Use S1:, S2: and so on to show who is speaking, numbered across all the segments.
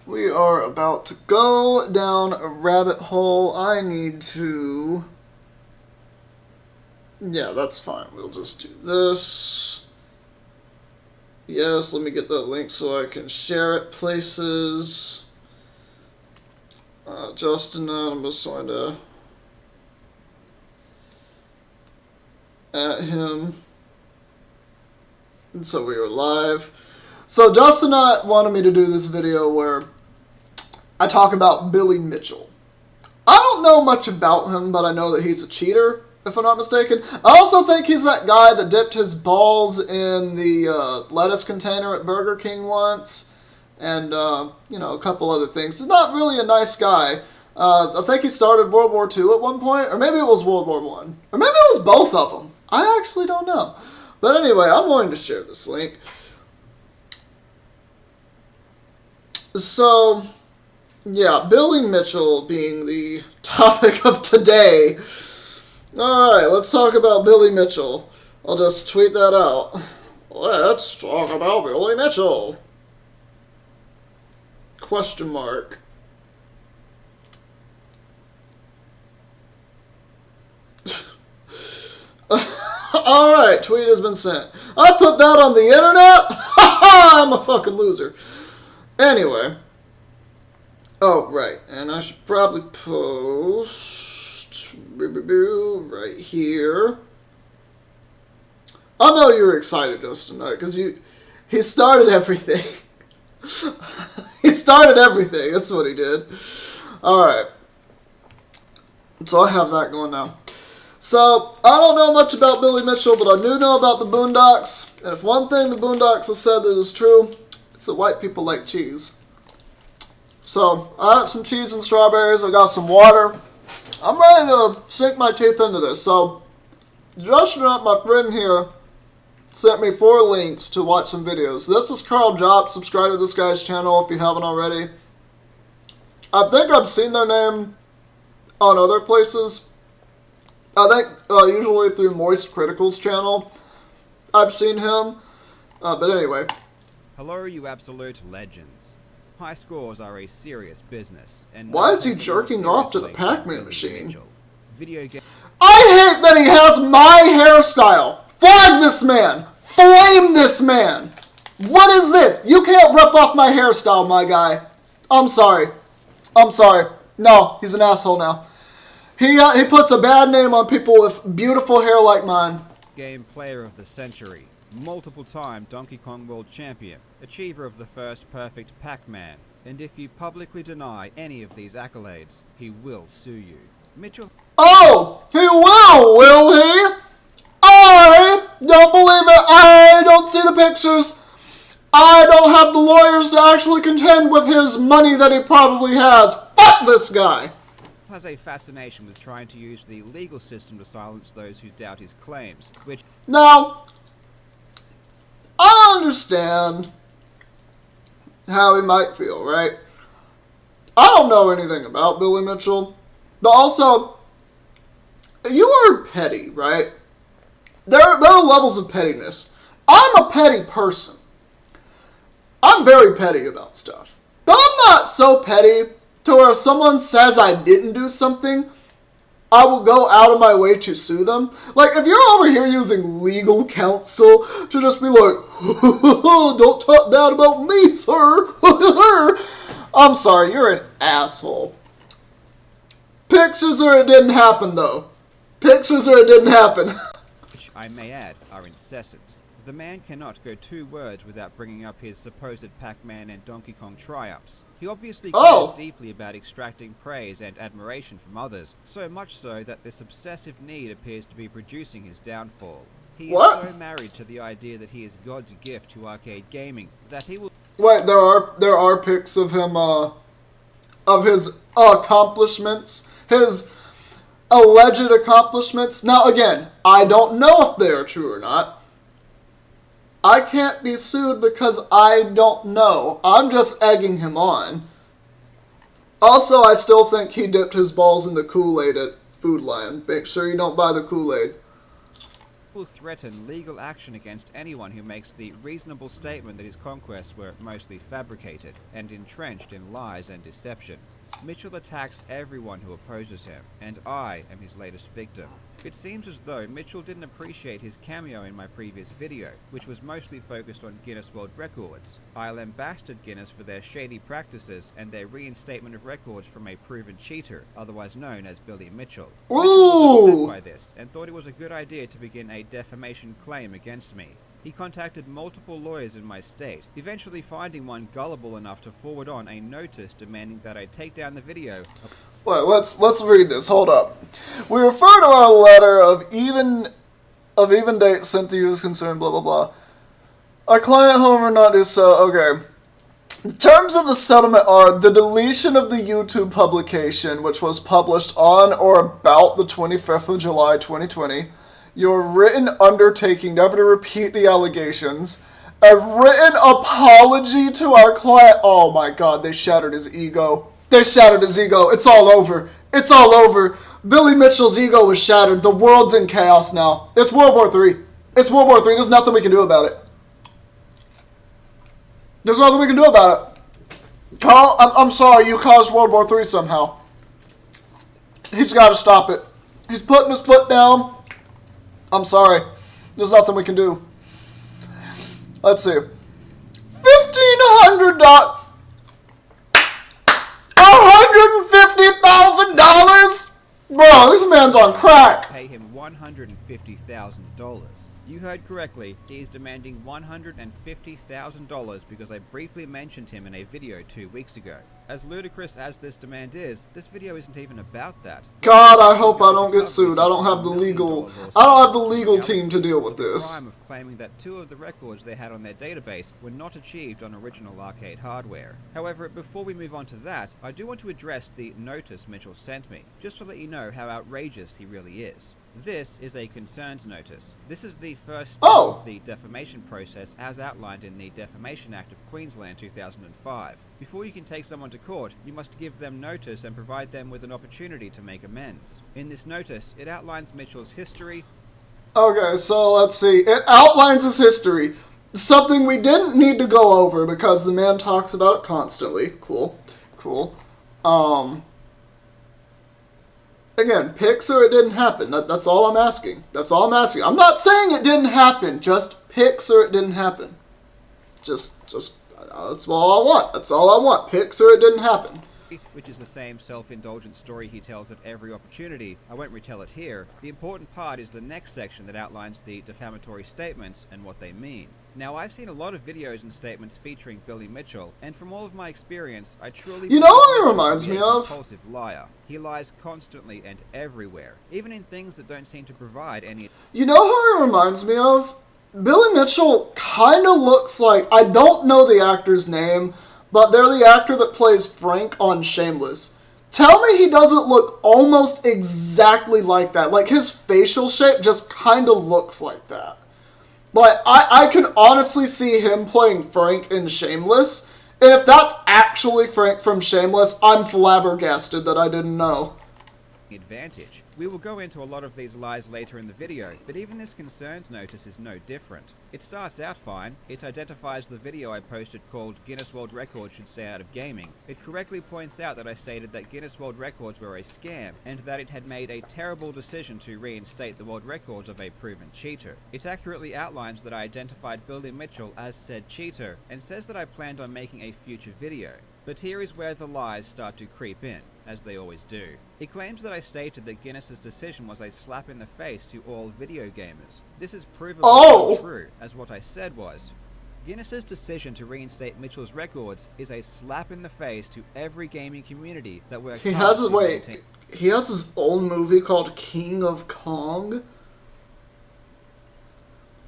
S1: We are about to go down a rabbit hole. I need to... Yeah, that's fine. We'll just do this. Yes, let me get that link so I can share it places. Justin, I'm just going to at him. And so we are live. So Justin wanted me to do this video where I talk about Billy Mitchell. I don't know much about him, but I know that he's a cheater, if I'm not mistaken. I also think he's that guy that dipped his balls in the lettuce container at Burger King once. And, you know, a couple other things. He's not really a nice guy. I think he started World War II at one point, or maybe it was World War I. Or maybe it was both of them. I actually don't know. But anyway, I'm going to share this link. So, yeah, Billy Mitchell being the topic of today. Alright, let's talk about Billy Mitchell. I'll just tweet that out. Let's talk about Billy Mitchell. Question mark. Alright, tweet has been sent. I put that on the internet? I'm a fucking loser. Anyway. Oh, right. And I should probably post right here. I know you're excited, Justin, because he started everything. He started everything. That's what he did. Alright. So I have that going now. So, I don't know much about Billy Mitchell, but I do know about the Boondocks. And if one thing the Boondocks have said that is true, it's that white people like cheese. So, I got some cheese and strawberries. I got some water. I'm ready to sink my teeth into this. So, Justin, my friend here, sent me 4 links to watch some videos. This is Carl Jop. Subscribe to this guy's channel if you haven't already. I think I've seen their name on other places. I think usually through Moist Critical's channel, I've seen him. But anyway.
S2: Hello, you absolute legends. High scores are a serious business. And
S1: why is he jerking off to the Pac-Man machine?
S2: Video game.
S1: I hate that he has my hairstyle. Flag this man. Flame this man. What is this? You can't rip off my hairstyle, my guy. I'm sorry. I'm sorry. No, he's an asshole now. He puts a bad name on people with beautiful hair like mine.
S2: Game Player of the Century, multiple-time Donkey Kong World Champion, achiever of the first perfect Pac-Man, and if you publicly deny any of these accolades, he will sue you. Mitchell.
S1: Oh, he will he? I don't believe it. I don't see the pictures. I don't have the lawyers to actually contend with his money that he probably has. Fuck this guy.
S2: Has a fascination with trying to use the legal system to silence those who doubt his claims, which...
S1: Now, I understand how he might feel, right? I don't know anything about Billy Mitchell, but also, you are petty, right? There are levels of pettiness. I'm a petty person. I'm very petty about stuff. But I'm not so petty to where if someone says I didn't do something, I will go out of my way to sue them. Like, if you're over here using legal counsel to just be like, don't talk bad about me, sir. I'm sorry, you're an asshole. Pictures or it didn't happen, though. Pictures or it didn't happen.
S2: Which, I may add, are incessant. The man cannot go 2 words without bringing up his supposed Pac-Man and Donkey Kong triumphs. He obviously cares deeply about extracting praise and admiration from others, so much so that this obsessive need appears to be producing his downfall. He is so married to the idea that he is God's gift to arcade gaming that he will...
S1: Wait, there are pics of him, of his accomplishments, his alleged accomplishments. Now again, I don't know if they are true or not. I can't be sued because I don't know. I'm just egging him on. Also, I still think he dipped his balls in the Kool-Aid at Food Lion. Make sure you don't buy the Kool-Aid.
S2: people threaten legal action against anyone who makes the reasonable statement that his conquests were mostly fabricated and entrenched in lies and deception. Mitchell attacks everyone who opposes him, and I am his latest victim. It seems as though Mitchell didn't appreciate his cameo in my previous video, which was mostly focused on Guinness World Records. I lambasted Guinness for their shady practices and their reinstatement of records from a proven cheater, otherwise known as Billy Mitchell. Mitchell was upset by this and thought it was a good idea to begin a defamation claim against me. He contacted multiple lawyers in my state, eventually finding one gullible enough to forward on a notice demanding that I take down the video.
S1: Wait, let's read this. Hold up. We refer to our letter of even date sent to you as concerned, blah blah blah. Our client, however, not do so. Okay. The terms of the settlement are the deletion of the YouTube publication, which was published on or about the 25th of July 2020. Your written undertaking never to repeat the allegations. A written apology to our client. Oh my god, they shattered his ego. They shattered his ego. It's all over. It's all over. Billy Mitchell's ego was shattered. The world's in chaos now. It's World War III. It's World War III. There's nothing we can do about it. There's nothing we can do about it. Carl, I'm sorry, you caused World War III somehow. He's got to stop it. He's putting his foot down. I'm sorry. There's nothing we can do. Let's see. $1,500. $150,000? Bro, this man's on crack.
S2: Pay him $150,000. You heard correctly, he is demanding $150,000 because I briefly mentioned him in a video 2 weeks ago. As ludicrous as this demand is, this video isn't even about that.
S1: God, I hope I don't get sued. I don't have the legal team to deal with this.
S2: Crime of claiming that 2 of the records they had on their database were not achieved on original arcade hardware. However, before we move on to that, I do want to address the notice Mitchell sent me, just to let you know how outrageous he really is. This is a concerns notice. This is the first step of the defamation process as outlined in the Defamation Act of Queensland 2005. Before you can take someone to court, you must give them notice and provide them with an opportunity to make amends. In this notice, it outlines Mitchell's history.
S1: Okay, so let's see. It outlines his history. Something we didn't need to go over because the man talks about it constantly. Cool. Again, pics or it didn't happen. That's all I'm asking. That's all I'm asking. I'm not saying it didn't happen. Just pics or it didn't happen. Just that's all I want. That's all I want. Pics or it didn't happen.
S2: Which is the same self-indulgent story he tells at every opportunity. I won't retell it here. The important part is the next section that outlines the defamatory statements and what they mean. Now, I've seen a lot of videos and statements featuring Billy Mitchell, and from all of my experience, I truly...
S1: You know what he reminds me of?
S2: A compulsive liar. He lies constantly and everywhere, even in things that don't seem to provide any...
S1: You know who he reminds me of? Billy Mitchell kind of looks like... I don't know the actor's name, but they're the actor that plays Frank on Shameless. Tell me he doesn't look almost exactly like that. Like, his facial shape just kind of looks like that. Like, I can honestly see him playing Frank in Shameless. And if that's actually Frank from Shameless, I'm flabbergasted that I didn't know.
S2: Advantage. We will go into a lot of these lies later in the video, but even this concerns notice is no different. It starts out fine. It identifies the video I posted called Guinness World Records should stay out of gaming. It correctly points out that I stated that Guinness World Records were a scam, and that it had made a terrible decision to reinstate the world records of a proven cheater. It accurately outlines that I identified Billy Mitchell as said cheater, and says that I planned on making a future video. But here is where the lies start to creep in, as they always do. He claims that I stated that Guinness's decision was a slap in the face to all video gamers. This is provably not true, as what I said was, Guinness's decision to reinstate Mitchell's records is a slap in the face to every gaming community that works
S1: He has his own movie called King of Kong?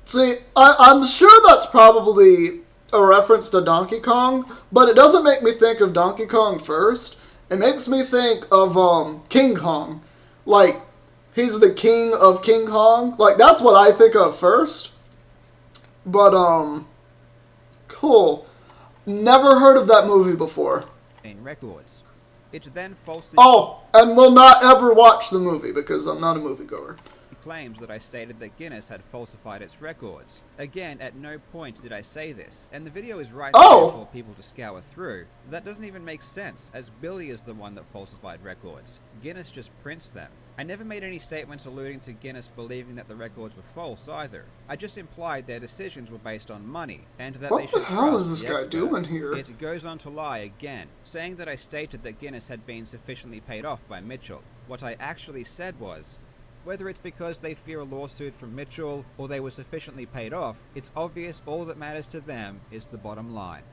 S1: See, I'm sure that's probably a reference to Donkey Kong, but it doesn't make me think of Donkey Kong first. It makes me think of King Kong. Like, he's the king of King Kong. Like, that's what I think of first. But, cool. Never heard of that movie before.
S2: In records. It then falsely...
S1: Oh, and will not ever watch the movie because I'm not a moviegoer.
S2: claims that I stated that Guinness had falsified its records. Again, at no point did I say this, and the video is right there for people to scour through. That doesn't even make sense, as Billy is the one that falsified records. Guinness just prints them. I never made any statements alluding to Guinness believing that the records were false either. I just implied their decisions were based on money, and that they should trust the experts.
S1: What the hell is this guy doing here?
S2: It goes on to lie again, saying that I stated that Guinness had been sufficiently paid off by Mitchell. What I actually said was, whether it's because they fear a lawsuit from Mitchell or they were sufficiently paid off, it's obvious all that matters to them is the bottom line.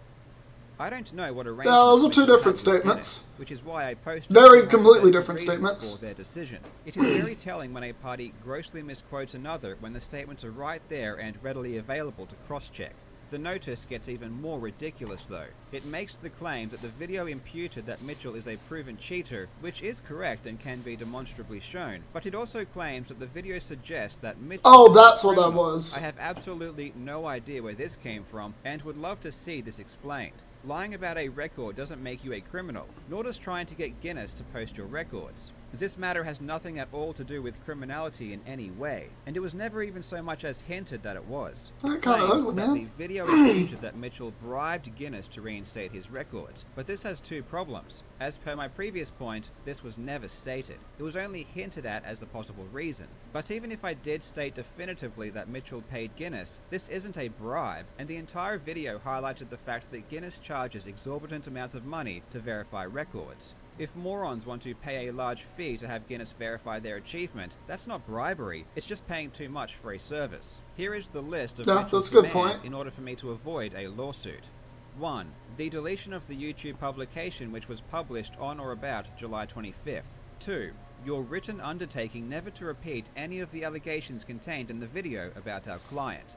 S2: I don't know what arrangement.
S1: Those are two different statements.
S2: Guinness, which is why I posted
S1: very completely different statements
S2: for their decision. It is very telling when a party grossly misquotes another when the statements are right there and readily available to cross-check. The notice gets even more ridiculous though. It makes the claim that the video imputed that Mitchell is a proven cheater, which is correct and can be demonstrably shown, but it also claims that the video suggests that Mitchell...
S1: Oh, that's what that was.
S2: I have absolutely no idea where this came from and would love to see this explained. Lying about a record doesn't make you a criminal, nor does trying to get Guinness to post your records. This matter has nothing at all to do with criminality in any way, and it was never even so much as hinted that it was.
S1: That kind of ugly, man.
S2: The video imputed that Mitchell bribed Guinness to reinstate his records, but this has two problems. As per my previous point, this was never stated. It was only hinted at as the possible reason. But even if I did state definitively that Mitchell paid Guinness, this isn't a bribe, and the entire video highlighted the fact that Guinness charges exorbitant amounts of money to verify records. If morons want to pay a large fee to have Guinness verify their achievement, that's not bribery, it's just paying too much for a service. Here is the list of Mitchell's demands in order for me to avoid a lawsuit. 1. The deletion of the YouTube publication which was published on or about July 25th. 2. Your written undertaking never to repeat any of the allegations contained in the video about our client.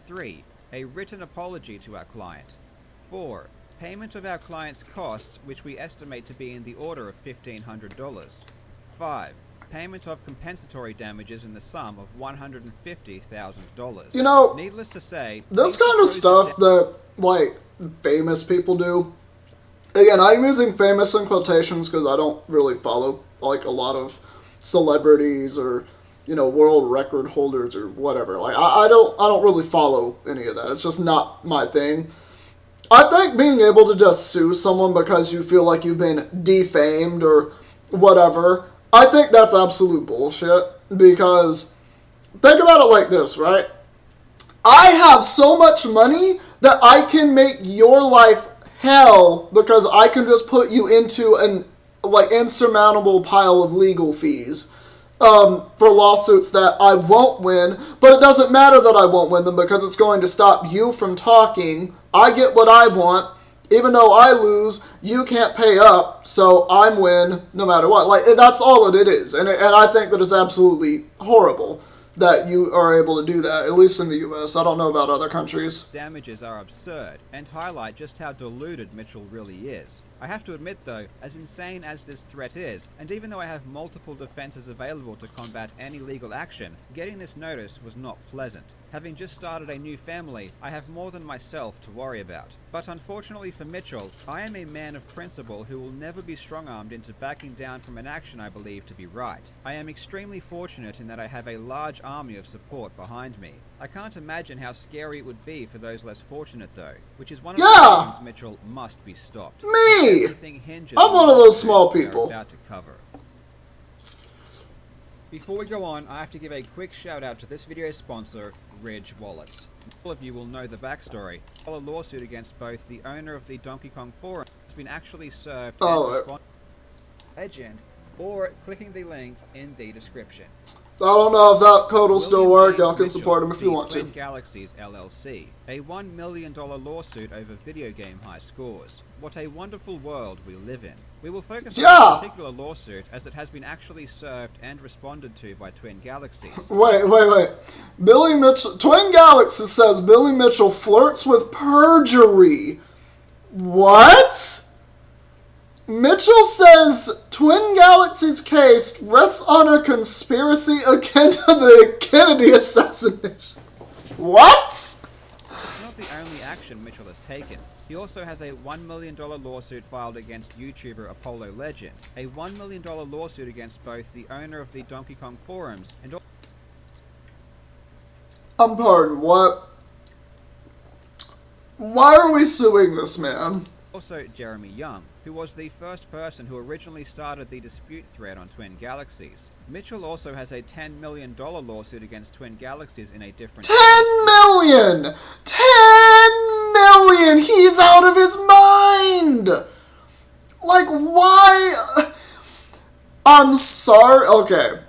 S2: 3. A written apology to our client. 4. Payment of our client's costs, which we estimate to be in the order of $1,500. 5. Payment of compensatory damages in the sum of $150,000.
S1: You know,
S2: needless to say,
S1: this kind of stuff that, like, famous people do. Again, I'm using famous in quotations because I don't really follow, like, a lot of celebrities or, you know, world record holders or whatever. Like, I don't really follow any of that. It's just not my thing. I think being able to just sue someone because you feel like you've been defamed or whatever, I think that's absolute bullshit. Because, think about it like this, right? I have so much money that I can make your life hell because I can just put you into an, like, insurmountable pile of legal fees. For lawsuits that I won't win, but it doesn't matter that I won't win them because it's going to stop you from talking. I get what I want. Even though I lose, you can't pay up, so I'm win no matter what. Like, that's all it is. And I think that it's absolutely horrible that you are able to do that, at least in the U.S. I don't know about other countries.
S2: Damages are absurd and highlight just how deluded Mitchell really is. I have to admit though, as insane as this threat is, and even though I have multiple defenses available to combat any legal action, getting this notice was not pleasant. Having just started a new family, I have more than myself to worry about. But unfortunately for Mitchell, I am a man of principle who will never be strong-armed into backing down from an action I believe to be right. I am extremely fortunate in that I have a large army of support behind me. I can't imagine how scary it would be for those less fortunate though, which is one of the reasons Mitchell must be stopped.
S1: Me! I'm one of those small people.
S2: About to cover. Before we go on, I have to give a quick shout out to this video's sponsor, Ridge Wallets. All of you will know the backstory. A lawsuit against both the owner of the Donkey Kong Forum has been actually served legend, or clicking the link in the description.
S1: I don't know if that code will still work. Y'all can support him if you want to.
S2: Twin Galaxies LLC, a $1 million lawsuit over video game high scores. What a wonderful world we live in. We will focus on this particular lawsuit as it has been actually served and responded to by Twin Galaxies.
S1: Wait. Billy Mitchell, Twin Galaxies says Billy Mitchell flirts with perjury. What? Mitchell says Twin Galaxies case rests on a conspiracy akin to the Kennedy assassination. What?
S2: It's not the only action Mitchell has taken. He also has a $1 million lawsuit filed against YouTuber Apollo Legend, a $1 million lawsuit against both the owner of the Donkey Kong forums and
S1: Pardon, what? Why are we suing this man?
S2: Also Jeremy Young, who was the first person who originally started the dispute thread on Twin Galaxies. Mitchell also has a $10 million lawsuit against Twin Galaxies in a different...
S1: 10 million! 10 million! He's out of his mind! Like, why? I'm sorry. Okay.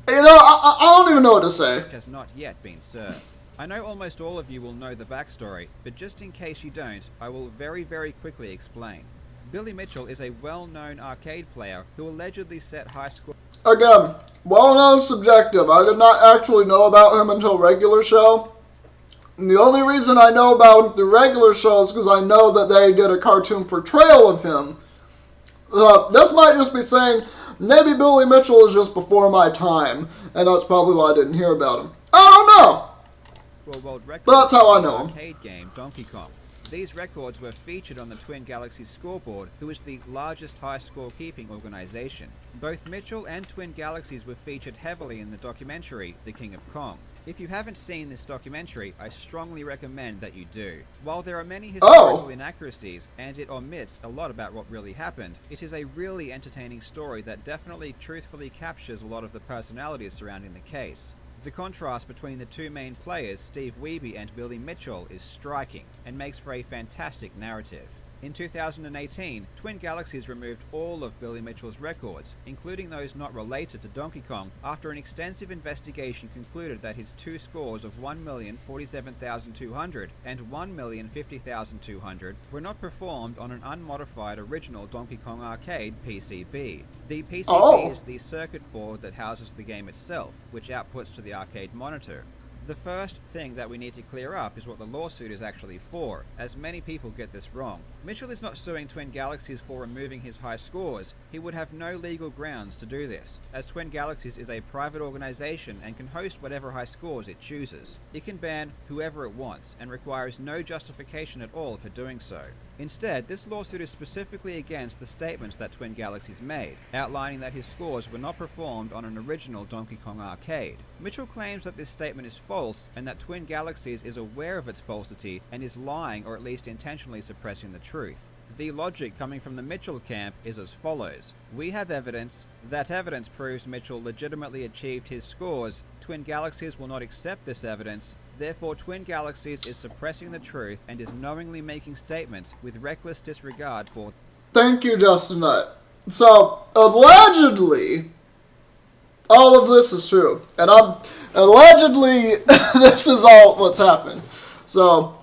S1: You know, I don't even know what to say.
S2: Has not yet been served. I know almost all of you will know the backstory, but just in case you don't, I will very quickly explain. Billy Mitchell is a well-known arcade player who allegedly set high score...
S1: Again, well-known subjective. I did not actually know about him until regular show. And the only reason I know about the regular show is because I know that they did a cartoon portrayal of him. This might just be saying, maybe Billy Mitchell is just before my time, and that's probably why I didn't hear about him. I don't know!
S2: World record
S1: but that's how I know him.
S2: Arcade game Donkey Kong. These records were featured on the Twin Galaxies scoreboard, who is the largest high score keeping organization. Both Mitchell and Twin Galaxies were featured heavily in the documentary The King of Kong. If you haven't seen this documentary, I strongly recommend that you do. While there are many historical inaccuracies, and it omits a lot about what really happened, it is a really entertaining story that definitely truthfully captures a lot of the personalities surrounding the case. The contrast between the two main players, Steve Wiebe and Billy Mitchell, is striking and makes for a fantastic narrative. In 2018, Twin Galaxies removed all of Billy Mitchell's records, including those not related to Donkey Kong, after an extensive investigation concluded that his two scores of 1,047,200 and 1,050,200 were not performed on an unmodified original Donkey Kong Arcade PCB. The PCB is the circuit board that houses the game itself, which outputs to the arcade monitor. The first thing that we need to clear up is what the lawsuit is actually for, as many people get this wrong. Mitchell is not suing Twin Galaxies for removing his high scores. He would have no legal grounds to do this, as Twin Galaxies is a private organization and can host whatever high scores it chooses. It can ban whoever it wants, and requires no justification at all for doing so. Instead, this lawsuit is specifically against the statements that Twin Galaxies made, outlining that his scores were not performed on an original Donkey Kong Arcade. Mitchell claims that this statement is false, and that Twin Galaxies is aware of its falsity and is lying or at least intentionally suppressing the truth. The logic coming from the Mitchell camp is as follows. We have evidence. That evidence proves Mitchell legitimately achieved his scores. Twin Galaxies will not accept this evidence. Therefore, Twin Galaxies is suppressing the truth and is knowingly making statements with reckless disregard for...
S1: Thank you, Justin Knight. So, allegedly, all of this is true. And allegedly, this is all what's happened. So,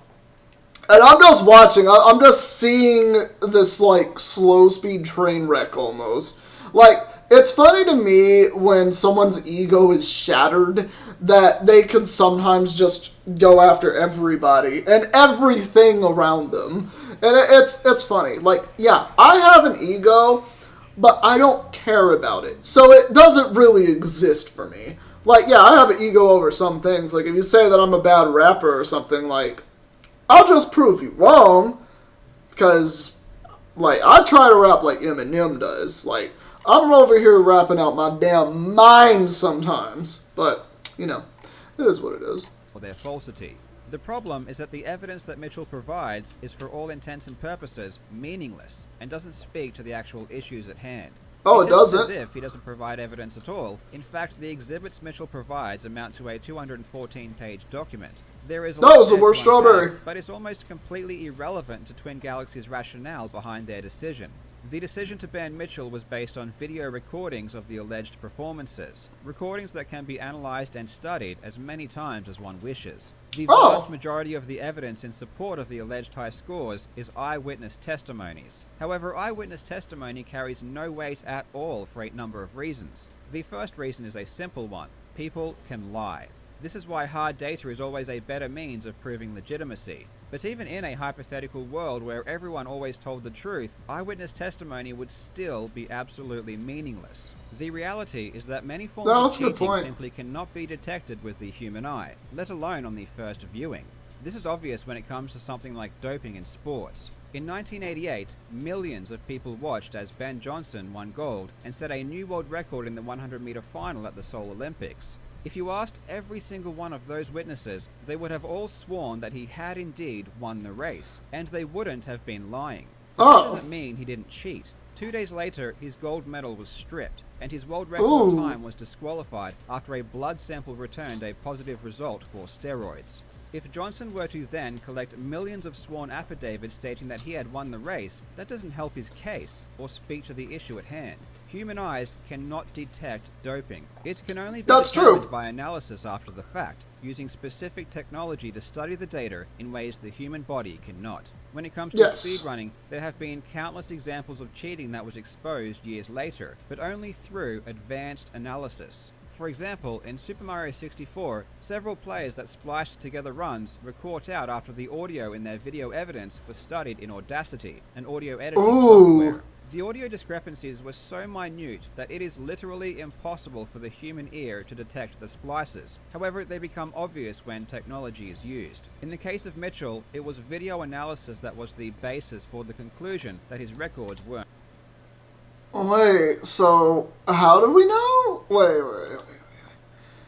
S1: and I'm just watching. I'm just seeing this, like, slow-speed train wreck almost. Like, it's funny to me when someone's ego is shattered that they can sometimes just go after everybody and everything around them. And it's funny. Like, yeah, I have an ego, but I don't care about it. So it doesn't really exist for me. Like, yeah, I have an ego over some things. Like, if you say that I'm a bad rapper or something, like, I'll just prove you wrong. Because, like, I try to rap like Eminem does. Like, I'm over here rapping out my damn mind sometimes. But, you know, it is what it is.
S2: Or their falsity. The problem is that the evidence that Mitchell provides is for all intents and purposes meaningless and doesn't speak to the actual issues at hand.
S1: Oh, it doesn't?
S2: As if he doesn't provide evidence at all. In fact, the exhibits Mitchell provides amount to a 214-page document. There is
S1: that was the worst strawberry.
S2: But it's almost completely irrelevant to Twin Galaxies' rationale behind their decision. The decision to ban Mitchell was based on video recordings of the alleged performances, recordings that can be analyzed and studied as many times as one wishes. The vast majority of the evidence in support of the alleged high scores is eyewitness testimonies. However, eyewitness testimony carries no weight at all for a number of reasons. The first reason is a simple one. People can lie. This is why hard data is always a better means of proving legitimacy. But even in a hypothetical world where everyone always told the truth, eyewitness testimony would still be absolutely meaningless. The reality is that many forms of cheating simply cannot be detected with the human eye, let alone on the first viewing. This is obvious when it comes to something like doping in sports. In 1988, millions of people watched as Ben Johnson won gold and set a new world record in the 100-meter final at the Seoul Olympics. If you asked every single one of those witnesses, they would have all sworn that he had indeed won the race, and they wouldn't have been lying. But that doesn't mean he didn't cheat. 2 days later, his gold medal was stripped, and his world record time was disqualified after a blood sample returned a positive result for steroids. If Johnson were to then collect millions of sworn affidavits stating that he had won the race, that doesn't help his case or speak to the issue at hand. Human eyes cannot detect doping. It can only be determined by analysis after the fact, using specific technology to study the data in ways the human body cannot. When it comes to speedrunning, there have been countless examples of cheating that was exposed years later, but only through advanced analysis. For example, in Super Mario 64, several players that spliced together runs were caught out after the audio in their video evidence was studied in Audacity, an audio editing software. The audio discrepancies were so minute that it is literally impossible for the human ear to detect the splices. However, they become obvious when technology is used. In the case of Mitchell, it was video analysis that was the basis for the conclusion that his records weren't.
S1: Wait, so how do we know? Wait.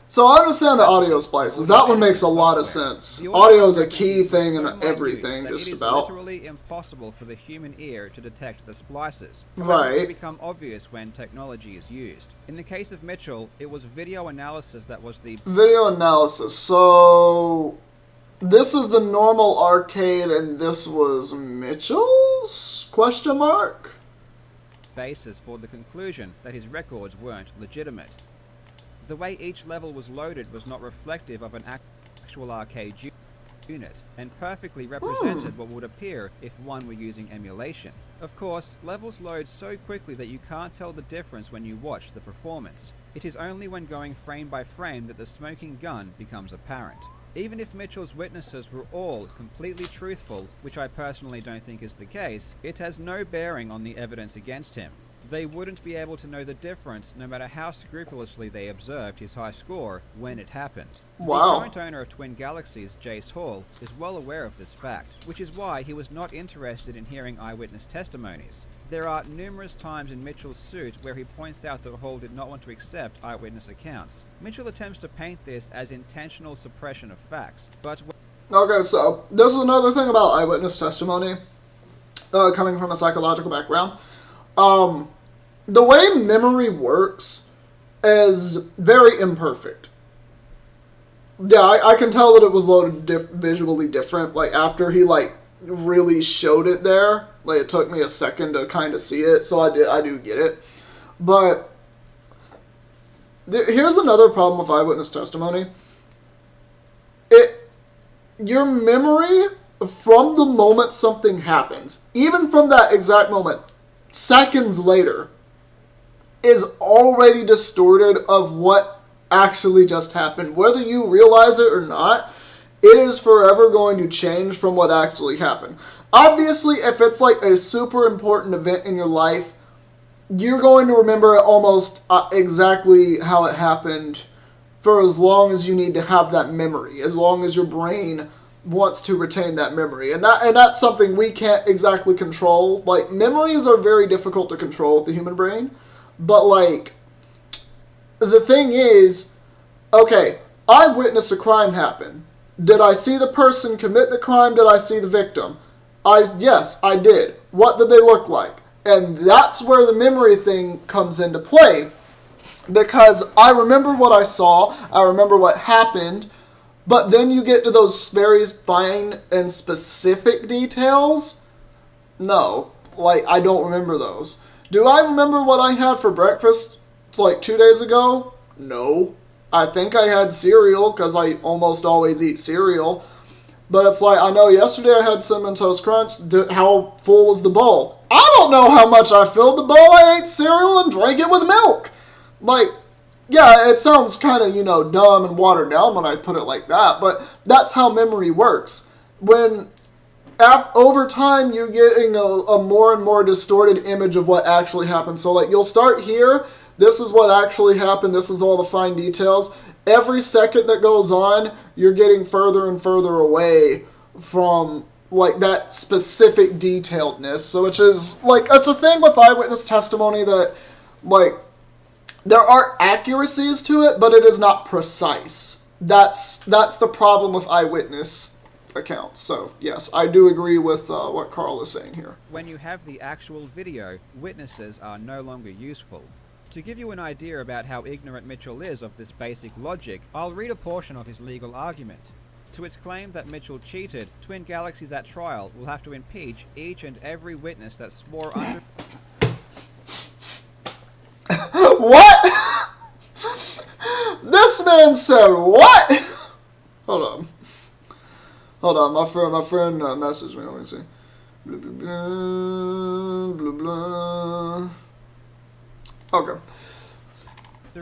S1: So I understand the audio splices. That one makes a lot of sense. Audio is a key thing in everything, just about.
S2: It is literally impossible for the human ear to detect the splices.
S1: Right.
S2: They become obvious when technology is used. In the case of Mitchell, it was video analysis that was the...
S1: Video analysis. So this is the normal arcade and this was Mitchell's? Question mark?
S2: Basis for the conclusion that his records weren't legitimate. The way each level was loaded was not reflective of an actual arcade unit, and perfectly represented what would appear if one were using emulation. Of course, levels load so quickly that you can't tell the difference when you watch the performance. It is only when going frame by frame that the smoking gun becomes apparent. Even if Mitchell's witnesses were all completely truthful, which I personally don't think is the case, it has no bearing on the evidence against him. They wouldn't be able to know the difference no matter how scrupulously they observed his high score when it happened.
S1: Wow.
S2: The current owner of Twin Galaxies, Jace Hall, is well aware of this fact, which is why he was not interested in hearing eyewitness testimonies. There are numerous times in Mitchell's suit where he points out that Hall did not want to accept eyewitness accounts. Mitchell attempts to paint this as intentional suppression of facts, but...
S1: Okay, so there's another thing about eyewitness testimony, coming from a psychological background. The way memory works is very imperfect. Yeah, I can tell that it was loaded visually different. Like, after he, really showed it there, it took me a second to kind of see it, so I do get it. But here's another problem with eyewitness testimony. Your memory from the moment something happens, even from that exact moment, seconds later, is already distorted of what actually just happened. Whether you realize it or not, it is forever going to change from what actually happened. Obviously, if it's a super important event in your life, you're going to remember it almost exactly how it happened for as long as you need to have that memory, as long as your brain wants to retain that memory. And that's something we can't exactly control. Memories are very difficult to control with the human brain. But, the thing is, okay, I witnessed a crime happen. Did I see the person commit the crime? Did I see the victim? Yes, I did. What did they look like? And that's where the memory thing comes into play. Because I remember what I saw, I remember what happened, but then you get to those very fine and specific details. No, I don't remember those. Do I remember what I had for breakfast 2 days ago? No. I think I had cereal, because I almost always eat cereal. But it's I know yesterday I had Cinnamon Toast Crunch. How full was the bowl? I don't know how much I filled the bowl. I ate cereal and drank it with milk. Yeah, it sounds kind of, dumb and watered down when I put it like that, but that's how memory works. When, over time, you're getting a more and more distorted image of what actually happened. So, you'll start here, this is what actually happened, this is all the fine details. Every second that goes on, you're getting further and further away from, that specific detailedness. So, which is, it's a thing with eyewitness testimony that, there are accuracies to it, but it is not precise. That's the problem with eyewitness accounts. So, yes, I do agree with what Carl is saying here.
S2: When you have the actual video, witnesses are no longer useful. To give you an idea about how ignorant Mitchell is of this basic logic, I'll read a portion of his legal argument. To its claim that Mitchell cheated, Twin Galaxies at trial will have to impeach each and every witness that swore under...
S1: What? This man said what? Hold on. My friend messaged me. Let me see. Blah, blah, blah, blah, blah. Okay.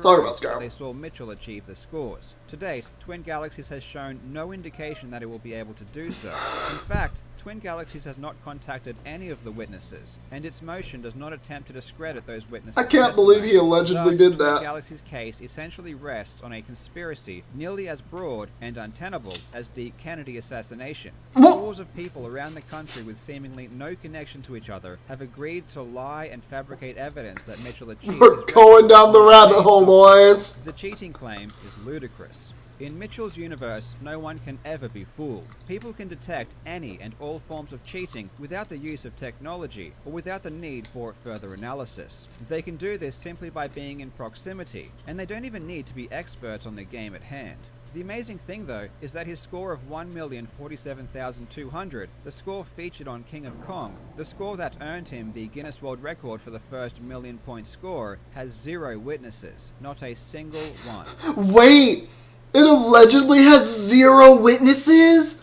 S1: Talk about Skyrim.
S2: They saw Mitchell achieve the scores. To date, Twin Galaxies has shown no indication that it will be able to do so. In fact, Twin Galaxies has not contacted any of the witnesses, and its motion does not attempt to discredit those witnesses.
S1: I can't believe he allegedly did that.
S2: Twin Galaxies' case essentially rests on a conspiracy nearly as broad and untenable as the Kennedy assassination. Scores of people around the country with seemingly no connection to each other have agreed to lie and fabricate evidence that Mitchell achieved.
S1: We're going down the rabbit hole, boys.
S2: The cheating claim is ludicrous. In Mitchell's universe, no one can ever be fooled. People can detect any and all forms of cheating without the use of technology or without the need for further analysis. They can do this simply by being in proximity, and they don't even need to be experts on the game at hand. The amazing thing, though, is that his score of 1,047,200, the score featured on King of Kong, the score that earned him the Guinness World Record for the first million-point score, has 0 witnesses, not a single one.
S1: Wait! It allegedly has 0 witnesses?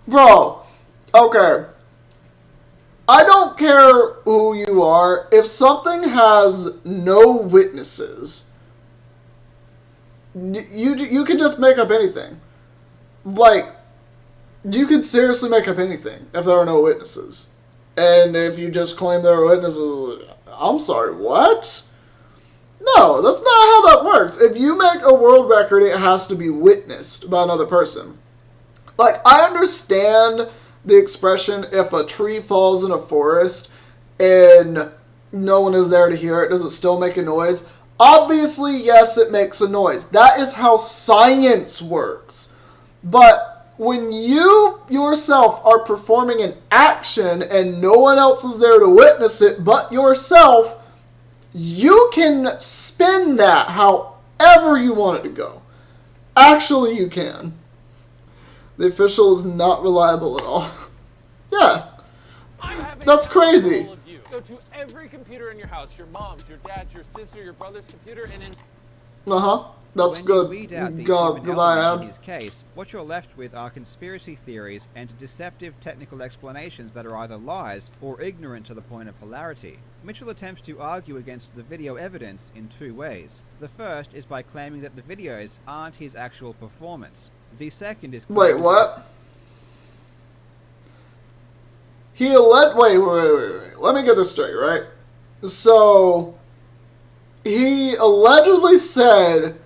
S1: Bro, okay. I don't care who you are. If something has no witnesses, you can just make up anything. Like, you can seriously make up anything if there are no witnesses. And if you just claim there are witnesses, I'm sorry, what? No, that's not how that works. If you make a world record, it has to be witnessed by another person. Like, I understand the expression, if a tree falls in a forest and no one is there to hear it, does it still make a noise? Obviously, yes, it makes a noise. That is how science works. But when you yourself are performing an action and no one else is there to witness it but yourself, you can spin that however you want it to go. Actually, you can. The official is not reliable at all. Yeah. That's crazy.
S3: Go to every computer in your house, your mom's, your dad's, your sister, your brother's computer, and
S1: That's
S2: when
S1: good.
S2: You weed out the
S1: Goodbye,
S2: in
S1: Ad.
S2: his case, what you're left with are conspiracy theories and deceptive technical explanations that are either lies or ignorant to the point of hilarity. Mitchell attempts to argue against the video evidence in 2 ways. The first is by claiming that the videos aren't his actual performance. The second is...
S1: Wait, what? Wait. Let me get this straight, right? So, he allegedly said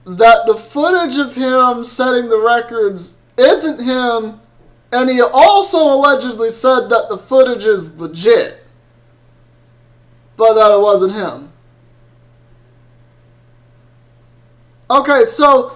S1: that the footage of him setting the records isn't him, and he also allegedly said that the footage is legit, but that it wasn't him. Okay, so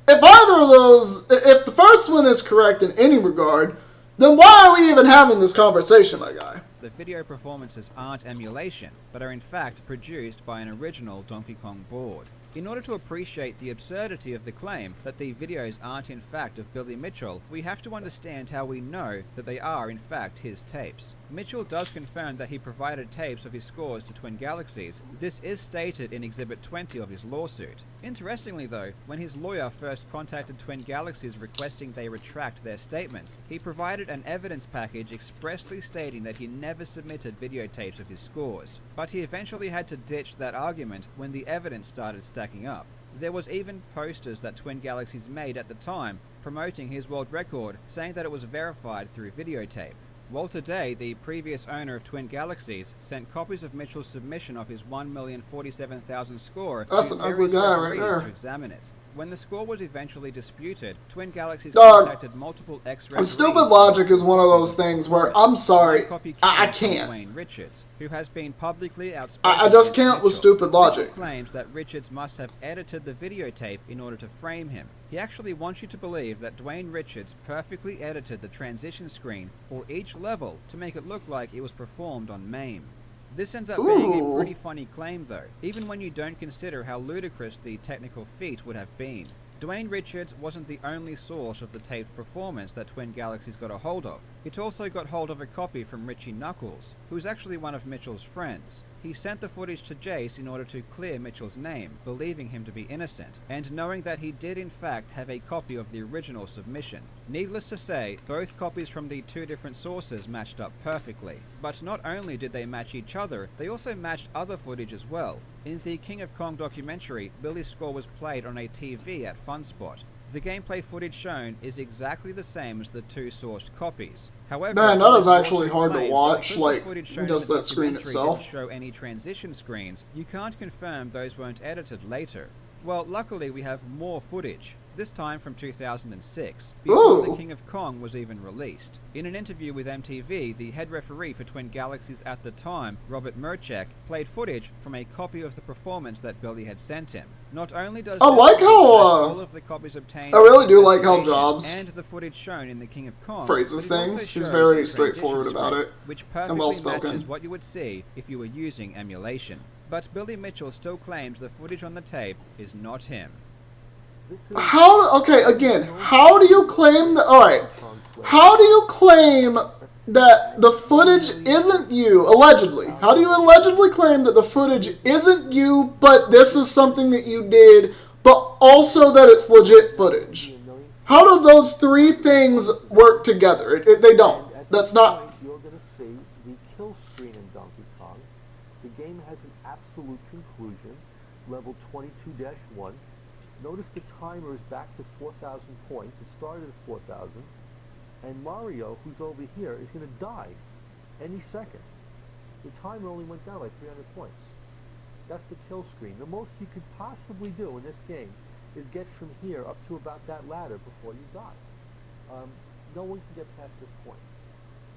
S1: if either of those, if the first one is correct in any regard, then why are we even having this conversation, my guy?
S2: The video performances aren't emulation, but are in fact produced by an original Donkey Kong board. In order to appreciate the absurdity of the claim that the videos aren't in fact of Billy Mitchell, we have to understand how we know that they are in fact his tapes. Mitchell does confirm that he provided tapes of his scores to Twin Galaxies. This is stated in Exhibit 20 of his lawsuit. Interestingly though, when his lawyer first contacted Twin Galaxies requesting they retract their statements, he provided an evidence package expressly stating that he never submitted videotapes of his scores. But he eventually had to ditch that argument when the evidence started stacking up. There was even posters that Twin Galaxies made at the time promoting his world record, saying that it was verified through videotape. Walter Day, the previous owner of Twin Galaxies, sent copies of Mitchell's submission of his 1,047,000 score
S1: That's
S2: to
S1: an ugly
S2: various
S1: guy right
S2: referees
S1: there.
S2: to examine it. When the score was eventually disputed, Twin Galaxies
S1: Dog,
S2: contacted multiple
S1: stupid logic is one of those things where, I'm sorry, I can't.
S2: Dwayne Richards, who has been publicly outspoken.
S1: I just can't with
S2: Mitchell.
S1: stupid logic.
S2: Mitchell claims that Richards must have edited the videotape in order to frame him. He actually wants you to believe that Dwayne Richards perfectly edited the transition screen for each level to make it look like it was performed on MAME. This ends up being a pretty funny claim though, even when you don't consider how ludicrous the technical feat would have been. Dwayne Richards wasn't the only source of the taped performance that Twin Galaxies got a hold of. It also got hold of a copy from Richie Knuckles, who was actually one of Mitchell's friends. He sent the footage to Jace in order to clear Mitchell's name, believing him to be innocent, and knowing that he did in fact have a copy of the original submission. Needless to say, both copies from the two different sources matched up perfectly. But not only did they match each other, they also matched other footage as well. In the King of Kong documentary, Billy's score was played on a TV at FunSpot. The gameplay footage shown is exactly the same as the two sourced copies. However,
S1: Man, that is actually hard to
S2: claims
S1: watch,
S2: because the
S1: like,
S2: footage shown
S1: just
S2: in the
S1: that screen
S2: documentary
S1: itself.
S2: didn't show any transition screens, you can't confirm those weren't edited later. Well, luckily we have more footage, this time from 2006, before The King of Kong was even released. In an interview with MTV, the head referee for Twin Galaxies at the time, Robert Merchek, played footage from a copy of the performance that Billy had sent him. Not only does
S1: I like how,
S2: all of the copies obtained
S1: I really do like how Jobs
S2: and the footage shown in The King of Kong
S1: phrases
S2: but it also
S1: things. He's
S2: shows
S1: very
S2: the
S1: straightforward
S2: transition
S1: about
S2: screen,
S1: it
S2: which
S1: and
S2: perfectly
S1: well-spoken.
S2: matches what you would see if you were using emulation. But Billy Mitchell still claims the footage on the tape is not him.
S1: How, okay, again, how do you claim that, alright, how do you claim that the footage isn't you, allegedly? How do you allegedly claim that the footage isn't you, but this is something that you did, but also that it's legit footage? How do those three things work together? They don't. That's not...
S4: You're going to see the kill screen in Donkey Kong. The game has an absolute conclusion, level 22-1. Notice the timer is back to 4,000 points. It started at 4,000. And Mario, who's over here, is going to die any second. The timer only went down by 300 points. That's the kill screen. The most you could possibly do in this game is get from here up to about that ladder before you die. No one can get past this point.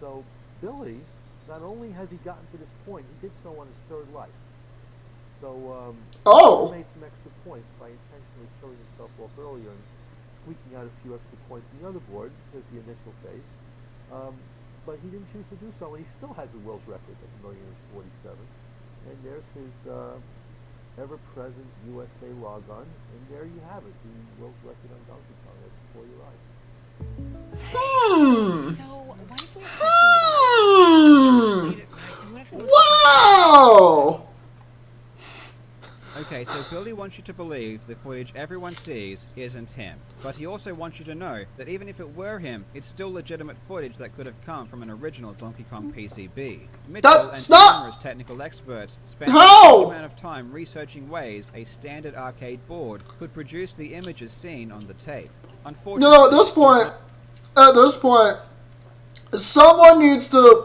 S4: So Billy, not only has he gotten to this point, he did so on his third life. So he made some extra points by intentionally killing himself off earlier and squeaking out a few extra points in the other board as the initial phase. But he didn't choose to do so, and he still has a world's record of 1,047,000. And there's his ever-present USA logon, and there you have it, the world's record on Donkey Kong right before your eyes.
S5: So, what if we were questioning what if someone
S1: Wow!
S2: Okay, so Billy wants you to believe the footage everyone sees isn't him. But he also wants you to know that even if it were him, it's still legitimate footage that could have come from an original Donkey Kong PCB. Mitchell and numerous technical experts spent a huge amount of time researching ways a standard arcade board could produce the images seen on the tape. Unfortunately,
S1: No, at this point, someone needs to,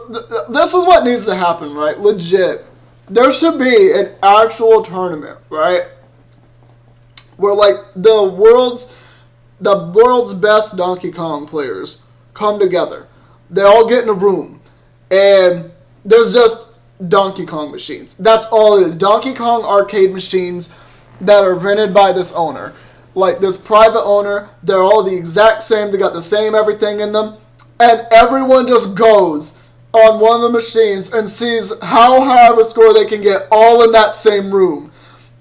S1: this is what needs to happen, right? Legit. There should be an actual tournament, right? Where like the world's best Donkey Kong players come together. They all get in a room, and there's just Donkey Kong machines. That's all it is. Donkey Kong arcade machines that are rented by this owner. Like this private owner, they're all the exact same. They got the same everything in them, and everyone just goes on one of the machines and sees how high of a score they can get all in that same room.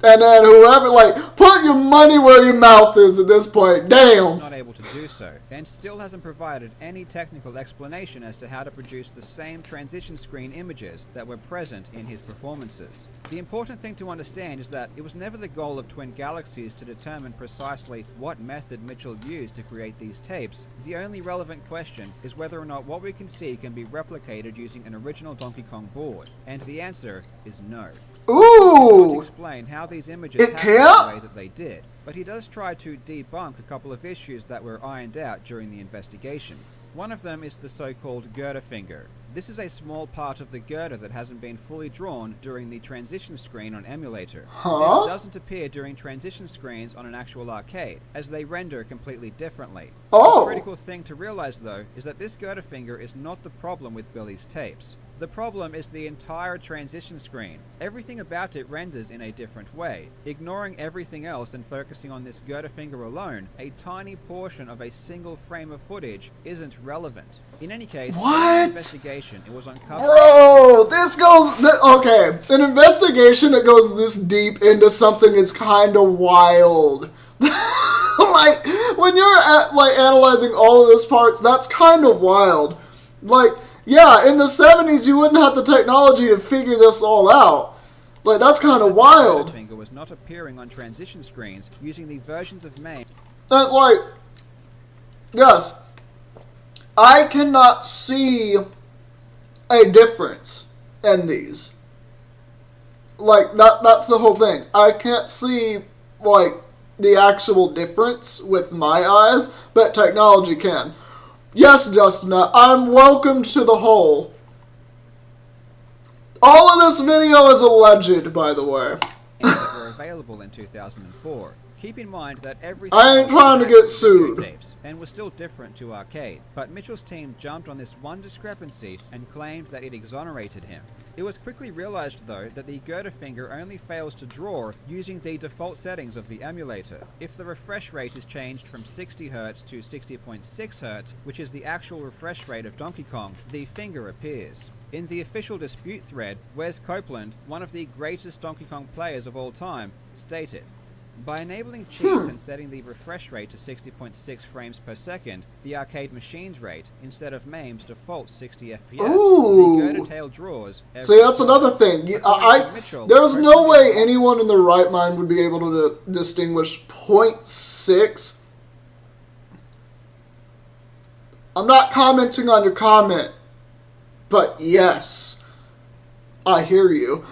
S1: And then whoever, like, put your money where your mouth is at this point. Damn.
S2: Not able to do so, and still hasn't provided any technical explanation as to how to produce the same transition screen images that were present in his performances. The important thing to understand is that it was never the goal of Twin Galaxies to determine precisely what method Mitchell used to create these tapes. The only relevant question is whether or not what we can see can be replicated using an original Donkey Kong board, and the answer is no.
S1: Ooh!
S2: He explain how these images
S1: It
S2: happened
S1: can't?
S2: the way that they did, but he does try to debunk a couple of issues that were ironed out during the investigation. One of them is the so-called girder finger. This is a small part of the girder that hasn't been fully drawn during the transition screen on emulator.
S1: Huh?
S2: This doesn't appear during transition screens on an actual arcade, as they render completely differently.
S1: Oh.
S2: The critical thing to realize, though, is that this girder finger is not the problem with Billy's tapes. The problem is the entire transition screen. Everything about it renders in a different way. Ignoring everything else and focusing on this girder finger alone, a tiny portion of a single frame of footage isn't relevant. In any case,
S1: What?
S2: in an investigation, it was uncovered.
S1: Bro, this goes... Okay, an investigation that goes this deep into something is kind of wild. Like, when you're analyzing all of those parts, that's kind of wild. Like, yeah, in the 70s, you wouldn't have the technology to figure this all out. Like, that's kind of wild.
S2: Finger was not appearing on transition screens using the versions of MAME.
S1: That's like, yes, I cannot see a difference in these. Like, that's the whole thing. I can't see, like, the actual difference with my eyes, but technology can. Yes, Justin, I'm welcome to the hole. All of this video is alleged, by the way.
S2: that were available in 2004. Keep in mind that every
S1: I ain't trying to get sued.
S2: Tapes and was still different to arcade, but Mitchell's team jumped on this one discrepancy and claimed that it exonerated him. It was quickly realized, though, that the girder finger only fails to draw using the default settings of the emulator. If the refresh rate is changed from 60 Hz to 60.6 Hz, which is the actual refresh rate of Donkey Kong, the finger appears. In the official dispute thread, Wes Copeland, one of the greatest Donkey Kong players of all time, stated, "By enabling cheats and setting the refresh rate to 60.6 frames per second, the arcade machine's rate, instead of MAME's default 60 FPS,
S1: Ooh.
S2: the girder tail draws..."
S1: See, that's another thing. There's no way anyone in their right mind would be able to distinguish 0.6. I'm not commenting on your comment, but yes, I hear you.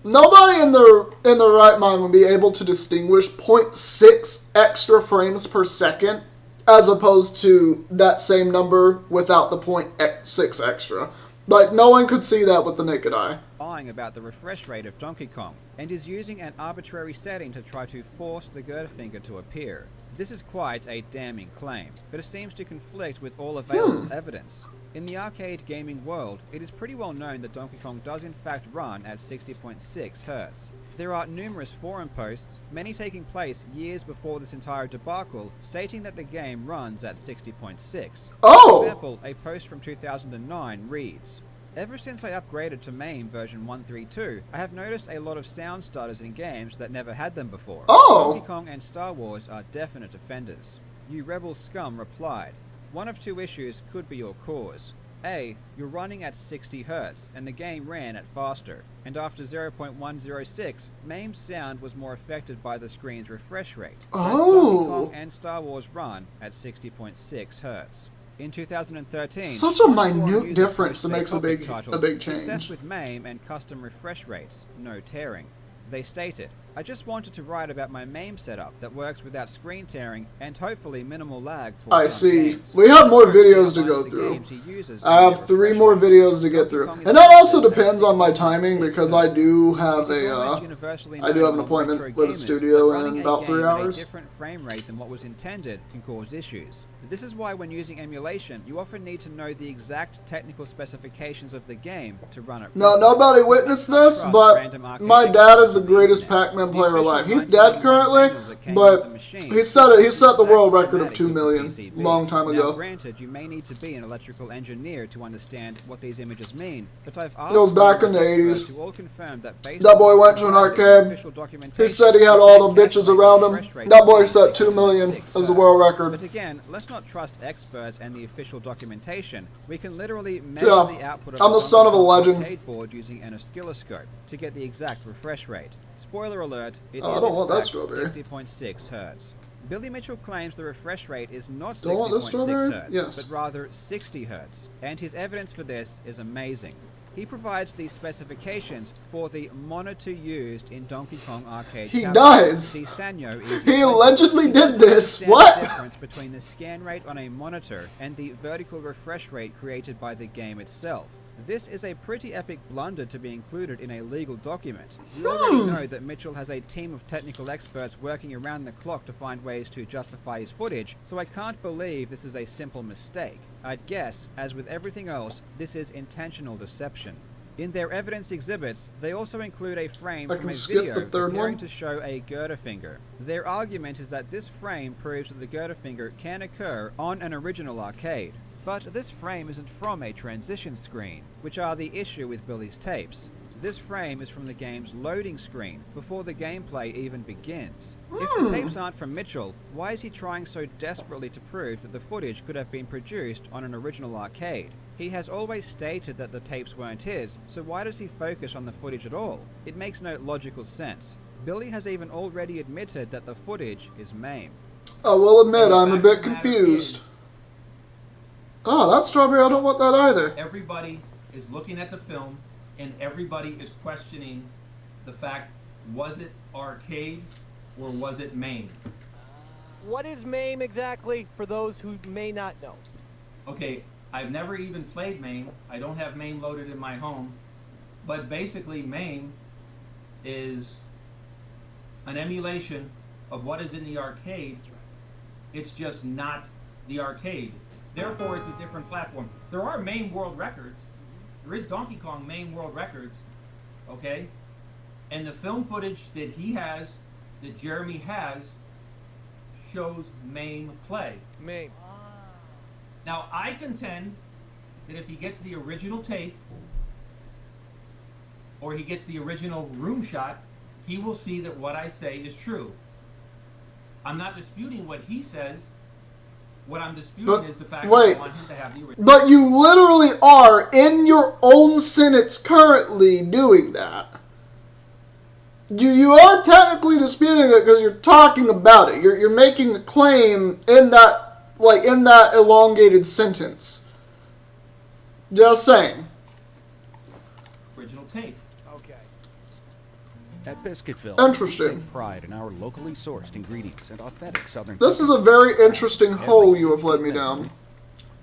S1: Nobody in their right mind would be able to distinguish 0.6 extra frames per second as opposed to that same number without the 0.6 extra. Like, no one could see that with the naked eye.
S2: Lying about the refresh rate of Donkey Kong, and is using an arbitrary setting to try to force the girder finger to appear. This is quite a damning claim, but it seems to conflict with all available evidence. In the arcade gaming world, it is pretty well known that Donkey Kong does in fact run at 60.6 Hz. There are numerous forum posts, many taking place years before this entire debacle, stating that the game runs at 60.6.
S1: Oh!
S2: For example, a post from 2009 reads, "Ever since I upgraded to MAME version 132, I have noticed a lot of sound stutters in games that never had them before.
S1: Oh!
S2: Donkey Kong and Star Wars are definite offenders." You Rebel Scum replied, "One of two issues could be your cause. A, you're running at 60 Hz, and the game ran at faster, and after 0.106, MAME's sound was more affected by the screen's refresh rate.
S1: Oh!
S2: Donkey Kong and Star Wars run at 60.6 Hz. In 2013,
S1: Such a
S2: one forum
S1: minute
S2: user
S1: difference
S2: posted
S1: that makes a
S2: topic
S1: big
S2: titled,
S1: change.
S2: "Success with MAME and custom refresh rates, no tearing." They stated, "I just wanted to write about my MAME setup that works without screen tearing and hopefully minimal lag for
S1: I
S2: some
S1: see.
S2: games."
S1: We have more videos to
S2: He
S1: go
S2: outlines the
S1: through.
S2: games he uses
S1: I
S2: and
S1: have
S2: their
S1: 3
S2: refresh
S1: more
S2: rates.
S1: videos to get through.
S2: Donkey Kong is
S1: And that also
S2: available at
S1: depends on my
S2: 60.6
S1: timing because I do have
S2: It is
S1: a,
S2: almost universally
S1: I do
S2: known
S1: have an
S2: among
S1: appointment
S2: retro
S1: with a
S2: gamers
S1: studio
S2: that running
S1: in
S2: a
S1: about 3
S2: game at
S1: hours.
S2: a different frame rate than what was intended can cause issues. This is why when using emulation, you often need to know the exact technical specifications of the game to run it.
S1: No,
S2: properly.
S1: nobody witnessed this,
S2: Trust
S1: but
S2: random arcade
S1: my dad is the
S2: on
S1: greatest
S2: internet.
S1: Pac-Man
S2: The
S1: player
S2: official
S1: alive. He's
S2: 1991
S1: dead currently,
S2: manuals that came
S1: but
S2: with the machine
S1: he set the
S2: exact
S1: world record of
S2: schematics
S1: 2
S2: the
S1: million
S2: PCB.
S1: long time
S2: Now,
S1: ago.
S2: granted, you may need to be an electrical engineer to understand what these images mean, but I've asked
S1: It was back in
S2: numerous
S1: the
S2: experts
S1: 80s.
S2: who all confirmed that based
S1: That
S2: on
S1: boy
S2: the
S1: went to an
S2: provided
S1: arcade.
S2: official
S1: He
S2: documentation,
S1: said he had
S2: you
S1: all
S2: can
S1: the bitches
S2: calculate
S1: around
S2: the
S1: him.
S2: refresh rate
S1: That
S2: to
S1: boy
S2: be
S1: set 2 million
S2: 60.6
S1: as a world
S2: Hz.
S1: record.
S2: But again, let's not trust experts and the official documentation. We can literally measure
S1: Yeah,
S2: the output of
S1: I'm the son of a
S2: Donkey Kong
S1: legend.
S2: arcade board using an oscilloscope to get the exact refresh rate. Spoiler alert, it
S1: Oh, I
S2: is
S1: don't
S2: in
S1: want that
S2: fact
S1: strawberry.
S2: 60.6 Hz. Billy Mitchell claims the refresh rate is not
S1: Don't want this
S2: 60.6
S1: strawberry?
S2: Hz,
S1: Yes.
S2: but rather 60 Hz, and his evidence for this is amazing. He provides the specifications for the monitor used in Donkey Kong Arcade.
S1: He
S2: Cabinet.
S1: does.
S2: The Sanyo is
S1: He allegedly
S2: He
S1: did
S2: doesn't
S1: this.
S2: understand
S1: What?
S2: The difference between the scan rate on a monitor and the vertical refresh rate created by the game itself. This is a pretty epic blunder to be included in a legal document. We already know that Mitchell has a team of technical experts working around the clock to find ways to justify his footage, so I can't believe this is a simple mistake. I'd guess, as with everything else, this is intentional deception. In their evidence exhibits, they also include a frame
S1: I
S2: from
S1: can
S2: a
S1: skip
S2: video
S1: the third
S2: preparing
S1: one.
S2: to show a girder finger. Their argument is that this frame proves that the girder finger can occur on an original arcade. But this frame isn't from a transition screen, which are the issue with Billy's tapes. This frame is from the game's loading screen, before the gameplay even begins. If the tapes aren't from Mitchell, why is he trying so desperately to prove that the footage could have been produced on an original arcade? He has always stated that the tapes weren't his, so why does he focus on the footage at all? It makes no logical sense. Billy has even already admitted that the footage is MAME.
S1: I will admit, I'm a
S6: Fact
S1: bit
S6: of the matter
S1: confused. Oh, that strawberry, I don't want that either.
S6: Everybody is looking at the film, and everybody is questioning the fact, was it arcade or was it MAME?
S7: What is MAME exactly, for those who may not know?
S6: Okay, I've never even played MAME. I don't have MAME loaded in my home. But basically, MAME is an emulation of what is in the arcade. It's just not the arcade. Therefore, it's a different platform. There are MAME World Records. There is Donkey Kong MAME World Records, okay? And the film footage that he has, that Jeremy has, shows MAME play.
S7: MAME.
S6: Now, I contend that if he gets the original tape, or he gets the original room shot, he will see that what I say is true. I'm not disputing what he says. What I'm disputing is the fact that I want him to have the original.
S1: But you literally are, in your own sentence, currently doing that. You are technically disputing it because you're talking about it. You're making a claim in that, like, in that elongated sentence. Just saying.
S6: Original tape.
S7: Okay.
S8: At Biscuitville,
S1: Interesting.
S8: we take pride in our locally sourced ingredients and authentic Southern
S1: This is
S8: cooking.
S1: a very interesting hole you have led me down.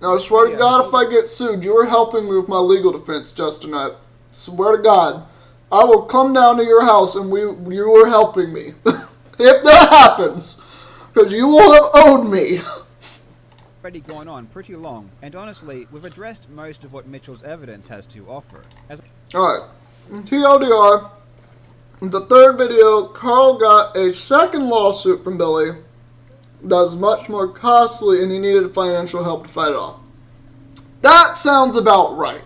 S1: Now, I swear to God, if I get sued, you are helping me with my legal defense, Justin. I swear to God, I will come down to your house and you are helping me. If that happens, because you will have owed me.
S2: Already gone on pretty long, and honestly, we've addressed most of what Mitchell's evidence has to offer. As
S1: Alright, TLDR, in the third video, Carl got a second lawsuit from Billy that was much more costly and he needed financial help to fight it off. That sounds about right.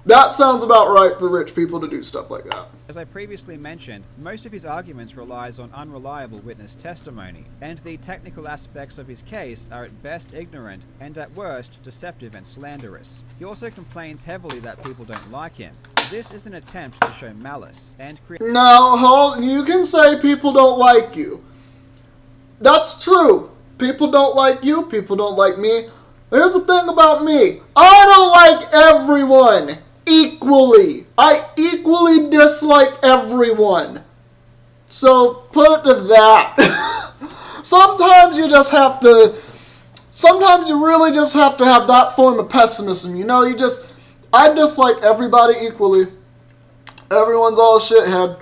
S1: That sounds about right for rich people to do stuff like that.
S2: As I previously mentioned, most of his arguments relies on unreliable witness testimony, and the technical aspects of his case are at best ignorant and at worst deceptive and slanderous. He also complains heavily that people don't like him. This is an attempt to show malice and create.
S1: Now, you can say people don't like you. That's true. People don't like you, people don't like me. Here's the thing about me. I don't like everyone equally. I equally dislike everyone. So, put it to that. Sometimes you just have to... Sometimes you really just have to have that form of pessimism. You know, I dislike everybody equally. Everyone's all a shithead.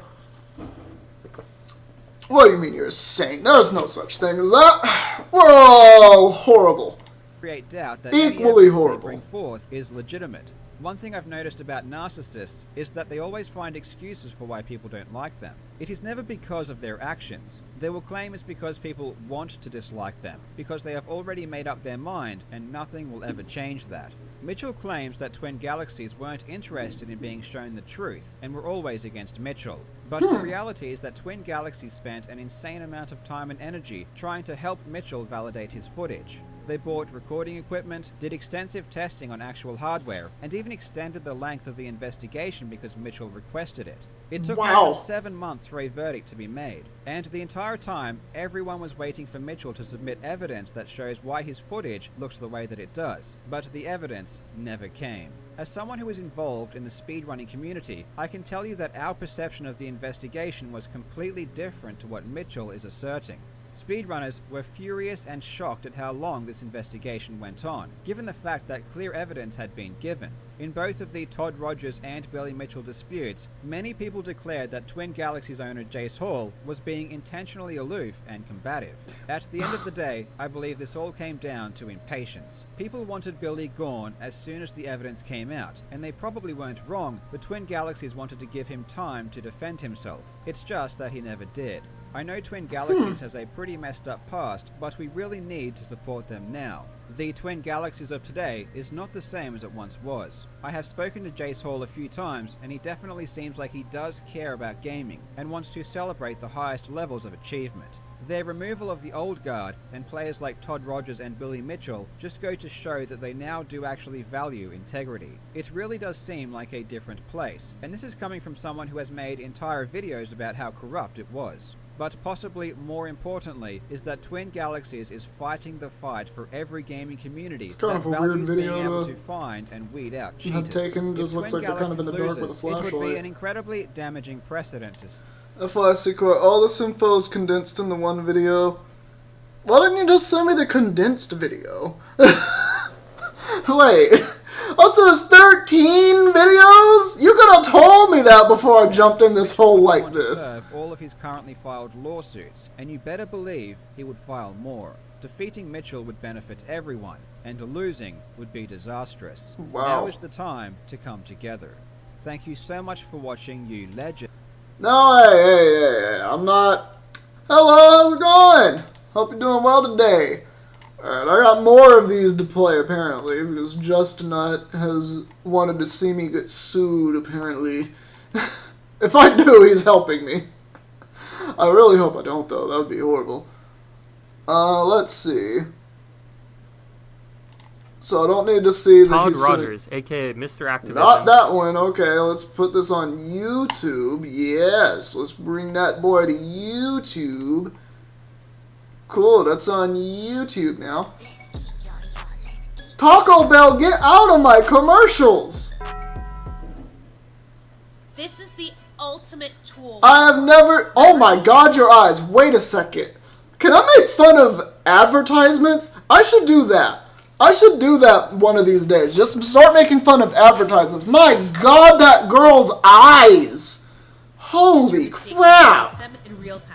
S1: What do you mean you're a saint? There's no such thing as that. We're all horrible.
S2: Create doubt that
S1: Equally
S2: any evidence
S1: horrible.
S2: they bring forth is legitimate. One thing I've noticed about narcissists is that they always find excuses for why people don't like them. It is never because of their actions. They will claim it's because people want to dislike them, because they have already made up their mind and nothing will ever change that. Mitchell claims that Twin Galaxies weren't interested in being shown the truth and were always against Mitchell. But the reality is that Twin Galaxies spent an insane amount of time and energy trying to help Mitchell validate his footage. They bought recording equipment, did extensive testing on actual hardware, and even extended the length of the investigation because Mitchell requested it. It took more
S1: Wow.
S2: than 7 months for a verdict to be made, and the entire time, everyone was waiting for Mitchell to submit evidence that shows why his footage looks the way that it does, but the evidence never came. As someone who is involved in the speedrunning community, I can tell you that our perception of the investigation was completely different to what Mitchell is asserting. Speedrunners were furious and shocked at how long this investigation went on, given the fact that clear evidence had been given. In both of the Todd Rogers and Billy Mitchell disputes, many people declared that Twin Galaxies owner Jace Hall was being intentionally aloof and combative. At the end of the day, I believe this all came down to impatience. People wanted Billy gone as soon as the evidence came out, and they probably weren't wrong, but Twin Galaxies wanted to give him time to defend himself. It's just that he never did. I know Twin Galaxies has a pretty messed up past, but we really need to support them now. The Twin Galaxies of today is not the same as it once was. I have spoken to Jace Hall a few times, and he definitely seems like he does care about gaming, and wants to celebrate the highest levels of achievement. Their removal of the old guard, and players like Todd Rogers and Billy Mitchell, just go to show that they now do actually value integrity. It really does seem like a different place, and this is coming from someone who has made entire videos about how corrupt it was. But possibly more importantly is that Twin Galaxies is fighting the fight for every gaming community
S1: It's kind
S2: that
S1: of a weird
S2: values being
S1: video
S2: able
S1: to
S2: to find and weed out
S1: have
S2: cheaters.
S1: taken.
S2: If
S1: Just looks
S2: Twin
S1: like they're kind of in the
S2: Galaxies
S1: dark with a
S2: loses, it would be
S1: flashlight.
S2: an incredibly damaging precedent to
S1: FYC core, all this info is condensed into one video. Why didn't you just send me the condensed video? Wait. Also, there's 13 videos? You could have told me that before I jumped in this hole like
S2: want to
S1: this.
S2: serve all of his currently filed lawsuits, and you better believe he would file more. Defeating Mitchell would benefit everyone, and losing would be disastrous.
S1: Wow.
S2: Now is the time to come together. Thank you so much for watching, you legend.
S1: No, hey, I'm not... Hello, how's it going? Hope you're doing well today. Alright, I got more of these to play, apparently, because Justinut has wanted to see me get sued, apparently. If I do, he's helping me. I really hope I don't, though. That would be horrible. Let's see. So I don't need to see that
S9: Todd
S1: he's...
S9: Rogers, aka Mr. Activision.
S1: Not that one. Okay, let's put this on YouTube. Yes, let's bring that boy to YouTube. Cool, that's on YouTube now. Taco Bell, get out of my commercials!
S5: This is the ultimate tool.
S1: I have never... Oh my god, your eyes. Wait a second. Can I make fun of advertisements? I should do that. I should do that one of these days. Just start making fun of advertisements. My god, that girl's eyes! Holy crap!
S5: Them in real time.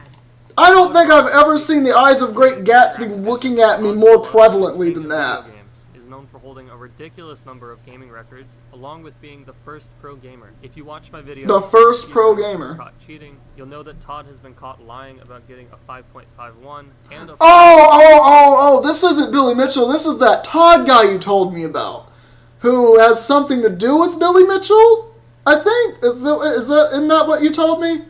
S1: I don't think I've ever seen the eyes of Great Gatsby looking at me more prevalently than that.
S9: Games is known for holding a ridiculous number of gaming records, along with being the first pro gamer. If you watch my video,
S1: The first pro gamer.
S9: caught cheating, you'll know that Todd has been caught lying about getting a 5.51 and a
S1: Oh, this isn't Billy Mitchell. This is that Todd guy you told me about, who has something to do with Billy Mitchell, I think. Isn't that what you told me?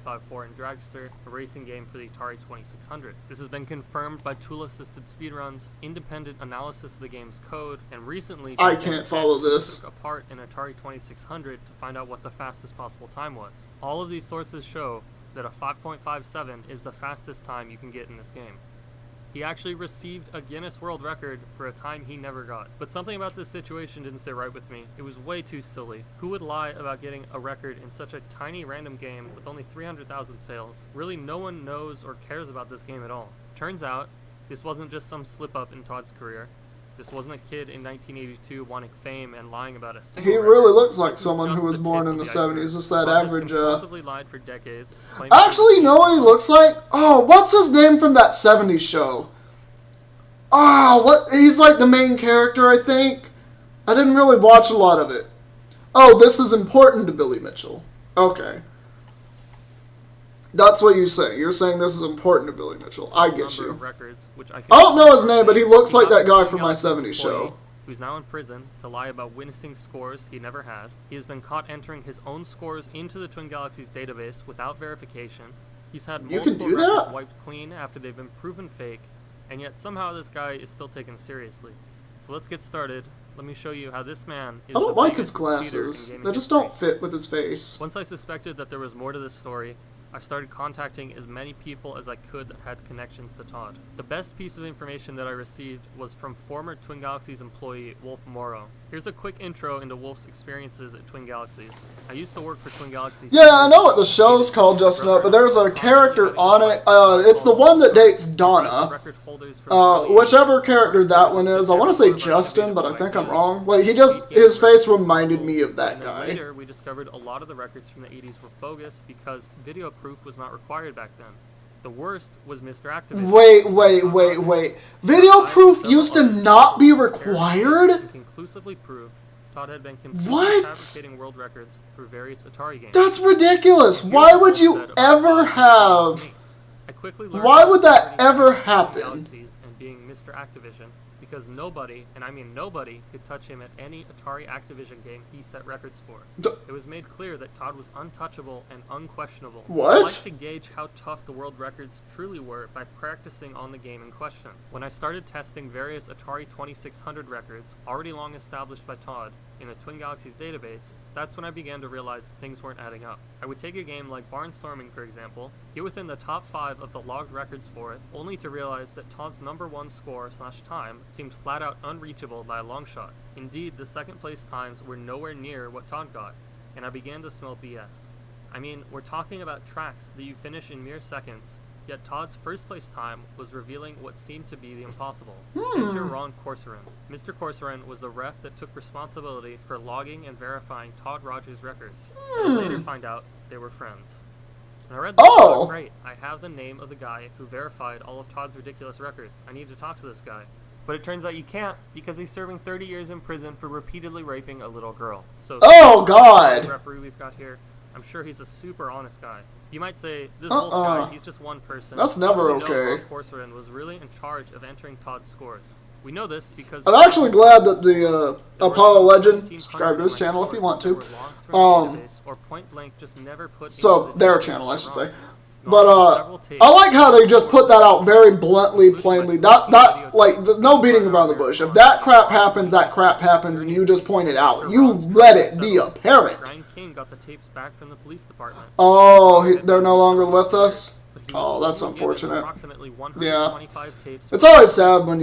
S9: 5.4 in Dragster, a racing game for the Atari 2600. This has been confirmed by tool-assisted speedruns, independent analysis of the game's code, and recently...
S1: I can't follow this.
S9: ...took apart an Atari 2600 to find out what the fastest possible time was. All of these sources show that a 5.57 is the fastest time you can get in this game. He actually received a Guinness World Record for a time he never got. But something about this situation didn't sit right with me. It was way too silly. Who would lie about getting a record in such a tiny random game with only 300,000 sales? Really, no one knows or cares about this game at all. Turns out, this wasn't just some slip-up in Todd's career. This wasn't a kid in 1982 wanting fame and lying about a single
S1: He
S9: record.
S1: really looks like
S9: This is
S1: someone who
S9: just
S1: was
S9: the
S1: born
S9: tip
S1: in the
S9: of iceberg.
S1: 70s. Just that
S9: Todd has
S1: average,
S9: compulsively lied for decades. claiming
S1: Actually, you know what he looks like? Oh, what's his name from that 70s show? Oh, what? He's like the main character, I think. I didn't really watch a lot of it. Oh, this is important to Billy Mitchell. Okay. That's what you're saying. You're saying this is important to Billy Mitchell. I get
S9: number
S1: you.
S9: of records, which I
S1: don't know his name, but he looks like that guy
S9: Got
S1: from
S9: a
S1: my
S9: Galaxy
S1: 70s show.
S9: employee Who's now in prison to lie about witnessing scores he never had. He has been caught entering his own scores into the Twin Galaxies database without verification. He's had
S1: You can
S9: multiple
S1: do
S9: records
S1: that?
S9: wiped clean after they've been proven fake. And yet somehow this guy is still taken seriously. So let's get started. Let me show you how this man is
S1: I don't
S9: the
S1: like his
S9: biggest cheater in
S1: glasses.
S9: gaming
S1: They just
S9: history.
S1: don't fit with his face.
S9: Once I suspected that there was more to this story, I started contacting as many people as I could that had connections to Todd. The best piece of information that I received was from former Twin Galaxies employee Wolf Morrow. Here's a quick intro into Wolf's experiences at Twin Galaxies. I used to work for Twin Galaxies.
S1: Yeah, I know what the show's called, Just Know, but there's a character on it. It's the one that dates Donna.
S9: Record holders from
S1: Whichever character that one is. I want to say Justin, but I think I'm wrong. Wait, his face reminded me of that
S9: And then
S1: guy.
S9: later, we discovered a lot of the records from the 80s were bogus because video proof was not required back then. The worst was Mr. Activision.
S1: Wait. Video proof used to not be required?
S9: We conclusively proved Todd had been completely
S1: What?
S9: fabricating world records for various Atari games.
S1: That's ridiculous. Why would you ever have...
S9: I quickly learned
S1: Why would that
S9: about
S1: ever
S9: Twin
S1: happen?
S9: Galaxies and being Mr. Activision because nobody, and I mean nobody, could touch him at any Atari Activision game he set records for. It was made clear that Todd was untouchable and unquestionable.
S1: What?
S9: I like to gauge how tough the world records truly were by practicing on the game in question. When I started testing various Atari 2600 records, already long established by Todd, in the Twin Galaxies database, that's when I began to realize things weren't adding up. I would take a game like Barnstorming, for example, get within the top 5 of the logged records for it, only to realize that Todd's #1 score/time seemed flat out unreachable by a long shot. Indeed, the second place times were nowhere near what Todd got, and I began to smell BS. I mean, we're talking about tracks that you finish in mere seconds, yet Todd's first place time was revealing what seemed to be the impossible. Enter Ron Corcoran. Mr. Corcoran was the ref that took responsibility for logging and verifying Todd Rogers' records. I would later find out they were friends. And I read this,
S1: Oh!
S9: great, I have the name of the guy who verified all of Todd's ridiculous records. I need to talk to this guy. But it turns out you can't, because he's serving 30 years in prison for repeatedly raping a little girl. So,
S1: Oh, God!
S9: the referee we've got here, I'm sure he's a super honest guy. You might say, this Wolf guy, he's just one person.
S1: That's never
S9: We know
S1: okay.
S9: Ron Corcoran was really in charge of entering Todd's scores. We know this because...
S1: I'm actually glad that the Apollo Legend, subscribe to his channel if you want to.
S9: Or point blank just never put
S1: So,
S9: into the
S1: their
S9: database
S1: channel, I should
S9: wrong.
S1: say. But, I like how they just put that out very bluntly, plainly. No beating around the bush. If that crap happens, and you just point it out. You let it be apparent.
S9: Ryan King got the tapes back from the police department.
S1: Oh, they're no longer with us? Oh, that's unfortunate.
S9: Approximately
S1: Yeah.
S9: 125 tapes
S1: It's always sad when,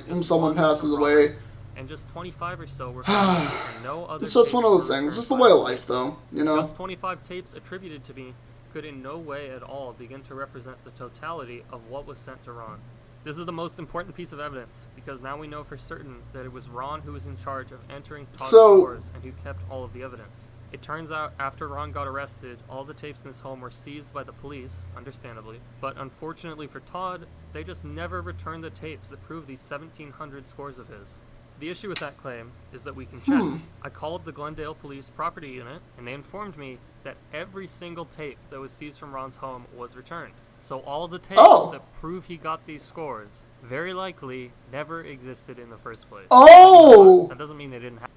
S1: when someone passes away.
S9: and just 25 or so were found, and no other
S1: It's just
S9: tapes
S1: one of those
S9: were
S1: things. It's just the
S9: returned
S1: way
S9: by
S1: of life, though.
S9: Just 25 tapes attributed to me could in no way at all begin to represent the totality of what was sent to Ron. This is the most important piece of evidence, because now we know for certain that it was Ron who was in charge of entering Todd's scores and who kept all of the evidence. It turns out after Ron got arrested, all the tapes in his home were seized by the police, understandably, but unfortunately for Todd, they just never returned the tapes that prove these 1,700 scores of his. The issue with that claim is that we can check. I called the Glendale Police Property Unit, and they informed me that every single tape that was seized from Ron's home was returned. So all the tapes that prove he got these scores very likely never existed in the first place.
S1: Oh!
S9: That doesn't mean they didn't have.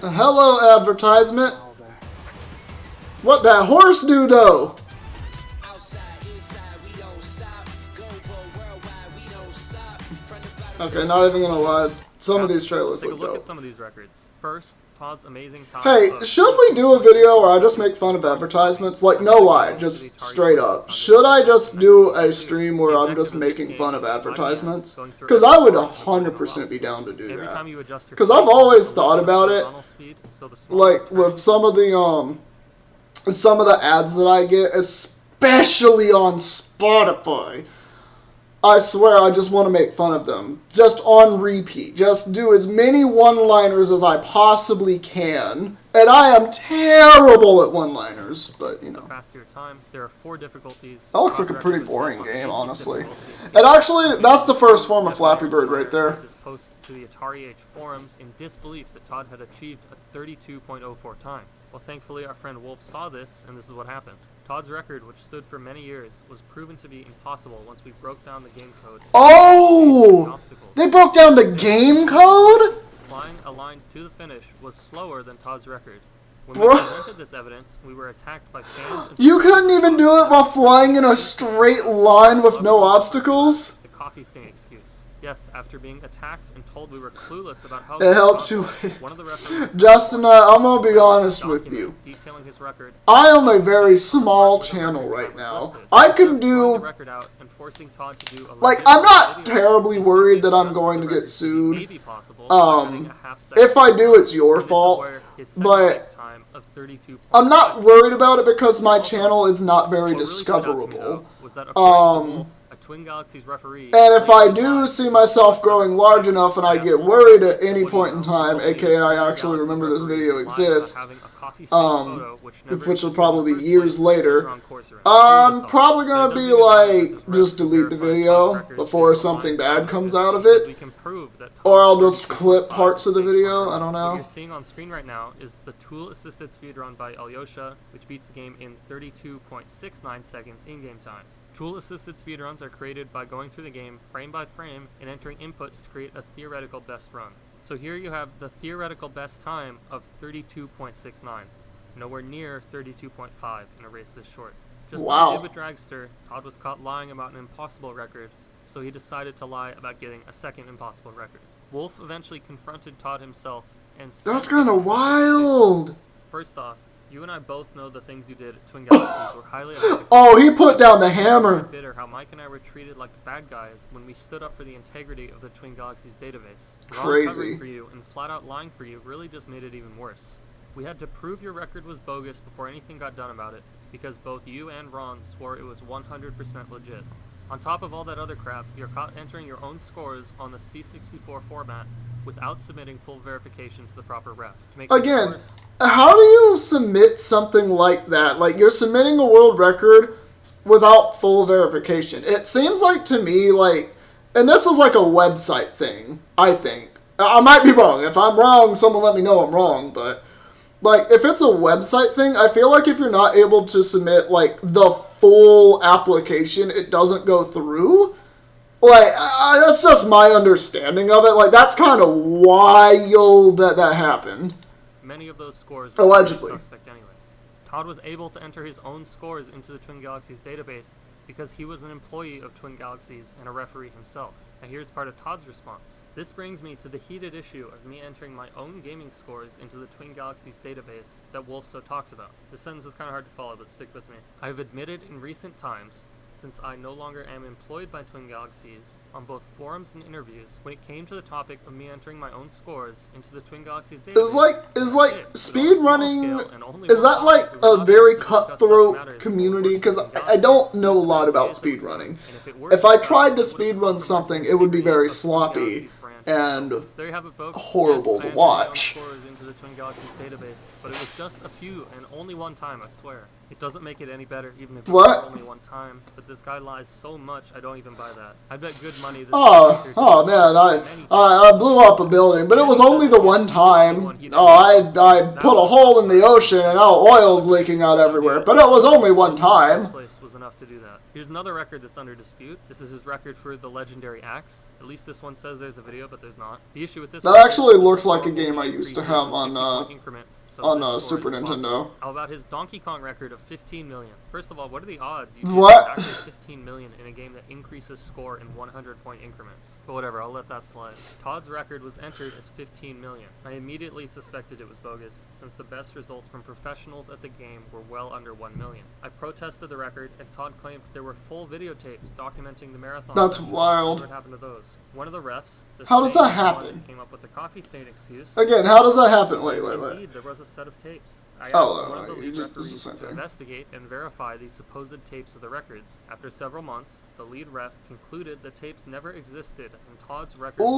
S1: Hello, advertisement. What that horse do, though? Okay, not even gonna lie. Some of these trailers
S9: Take a
S1: look
S9: look
S1: dope.
S9: at some of these records. First, Todd's amazing top
S1: Hey,
S9: of-
S1: should we do a video where I just make fun of advertisements? Like, no lie, just straight up. Should I just do a stream where I'm just making fun of advertisements? Because I would 100% be down to do
S9: Every
S1: that.
S9: time you adjust your
S1: Because I've always thought about it,
S9: horizontal speed, so the smaller
S1: like with some of the ads that I get, especially on Spotify. I swear I just want to make fun of them. Just on repeat. Just do as many one-liners as I possibly can. And I am terrible at one-liners, but you know.
S9: faster your time. There are 4 difficulties.
S1: That looks like a pretty boring game, honestly. And actually, that's the first form of Flappy Bird right there.
S9: This post to the Atari Age forums in disbelief that Todd had achieved a 32.04 time. Well, thankfully our friend Wolf saw this, and this is what happened. Todd's record, which stood for many years, was proven to be impossible once we broke down the game code.
S1: Oh! They broke down the game code?
S9: Flying a line to the finish was slower than Todd's record. When we
S1: Bro.
S9: presented this evidence, we were attacked by fans. And
S1: You couldn't even do it while flying in a straight line with no obstacles?
S9: The coffee stain excuse. Yes, after being attacked and told we were clueless about how
S1: It helps you.
S9: one of the referees
S1: Justin, I'm gonna be honest with you.
S9: detailing his record.
S1: I am a very small channel right now. I can do,
S9: record out and forcing Todd to do a
S1: like, I'm not terribly worried that I'm going to get sued. If I do, it's your fault. But I'm not worried about it because my channel is not very discoverable.
S9: Twin Galaxies referee.
S1: And if I do see myself growing large enough and I get worried at any point in time, aka I actually remember this video exists, which will probably be years later, I'm probably gonna be like, just delete the video before something bad comes out of it. Or I'll just clip parts of the video, I don't
S9: What
S1: know.
S9: you're seeing on screen right now is the tool-assisted speedrun by Alyosha, which beats the game in 32.69 seconds in-game time. Tool-assisted speedruns are created by going through the game frame by frame and entering inputs to create a theoretical best run. So here you have the theoretical best time of 32.69, nowhere near 32.5 in a race this short. Just
S1: Wow.
S9: like he did with Dragster, Todd was caught lying about an impossible record, so he decided to lie about getting a second impossible record. Wolf eventually confronted Todd himself and
S1: That's kinda wild!
S9: First off, you and I both know the things you did at Twin Galaxies were highly unethical.
S1: Oh, he put down the hammer!
S9: Bitter how Mike and I were treated like the bad guys when we stood up for the integrity of the Twin Galaxies database. Wrong
S1: Crazy.
S9: covering for you and flat out lying for you really just made it even worse. We had to prove your record was bogus before anything got done about it, because both you and Ron swore it was 100% legit. On top of all that other crap, you're caught entering your own scores on the C64 format without submitting full verification to the proper ref. To make things
S1: Again,
S9: worse,
S1: how do you submit something like that? Like, you're submitting a world record without full verification. It seems like to me, like, and this is like a website thing, I think. I might be wrong. If I'm wrong, someone let me know I'm wrong, but, like, if it's a website thing, I feel like if you're not able to submit, like, the full application, it doesn't go through. Like, that's just my understanding of it. Like, that's kind of wild that that happened.
S9: many of those scores
S1: Allegedly.
S9: were suspect anyway. Todd was able to enter his own scores into the Twin Galaxies database because he was an employee of Twin Galaxies and a referee himself. Now here's part of Todd's response. This brings me to the heated issue of me entering my own gaming scores into the Twin Galaxies database that Wolf so talks about. This sentence is kind of hard to follow, but stick with me. I have admitted in recent times, since I no longer am employed by Twin Galaxies, on both forums and interviews, when it came to the topic of me entering my own scores into the Twin Galaxies database,
S1: Is like speed running, is that like a very cutthroat community? Because I don't know a lot about speed running. If I tried to speed run something, it would be very sloppy and
S9: there you have it, folks.
S1: horrible
S9: Yes,
S1: to
S9: I
S1: watch.
S9: entered my own scores into the Twin Galaxies database, but it was just a few and only one time, I swear. It doesn't make it any better, even if it
S1: What?
S9: was only one time. But this guy lies so much, I don't even buy that. I bet good money this
S1: Oh man, I blew up a building, but it was only the one time. Oh, I put a hole in the ocean and now oil's leaking out everywhere, but it was only one time.
S9: This place was enough to do that. Here's another record that's under dispute. This is his record for the legendary axe. At least this one says there's a video, but there's not. The issue with this
S1: That actually looks like a game I used to have on
S9: increments, so
S1: on
S9: this score
S1: Super
S9: is possible.
S1: Nintendo.
S9: How about his Donkey Kong record of 15 million? First of all, what are the odds you get
S1: What?
S9: exactly 15 million in a game that increases score in 100-point increments? But whatever, I'll let that slide. Todd's record was entered as 15 million. I immediately suspected it was bogus, since the best results from professionals at the game were well under 1 million. I protested the record, and Todd claimed there were full videotapes documenting the marathon.
S1: That's
S9: sessions.
S1: wild.
S9: What happened to those? One of the refs, the
S1: How does
S9: same
S1: that
S9: one
S1: happen?
S9: came up with the coffee stain excuse.
S1: Again, how does that happen? Wait.
S9: Indeed, there was a set of tapes. I asked
S1: Oh,
S9: one of the
S1: no,
S9: lead
S1: this is the
S9: referees
S1: same
S9: to
S1: thing.
S9: investigate and verify these supposed tapes of the records. After several months, the lead ref concluded the tapes never existed, and Todd's record was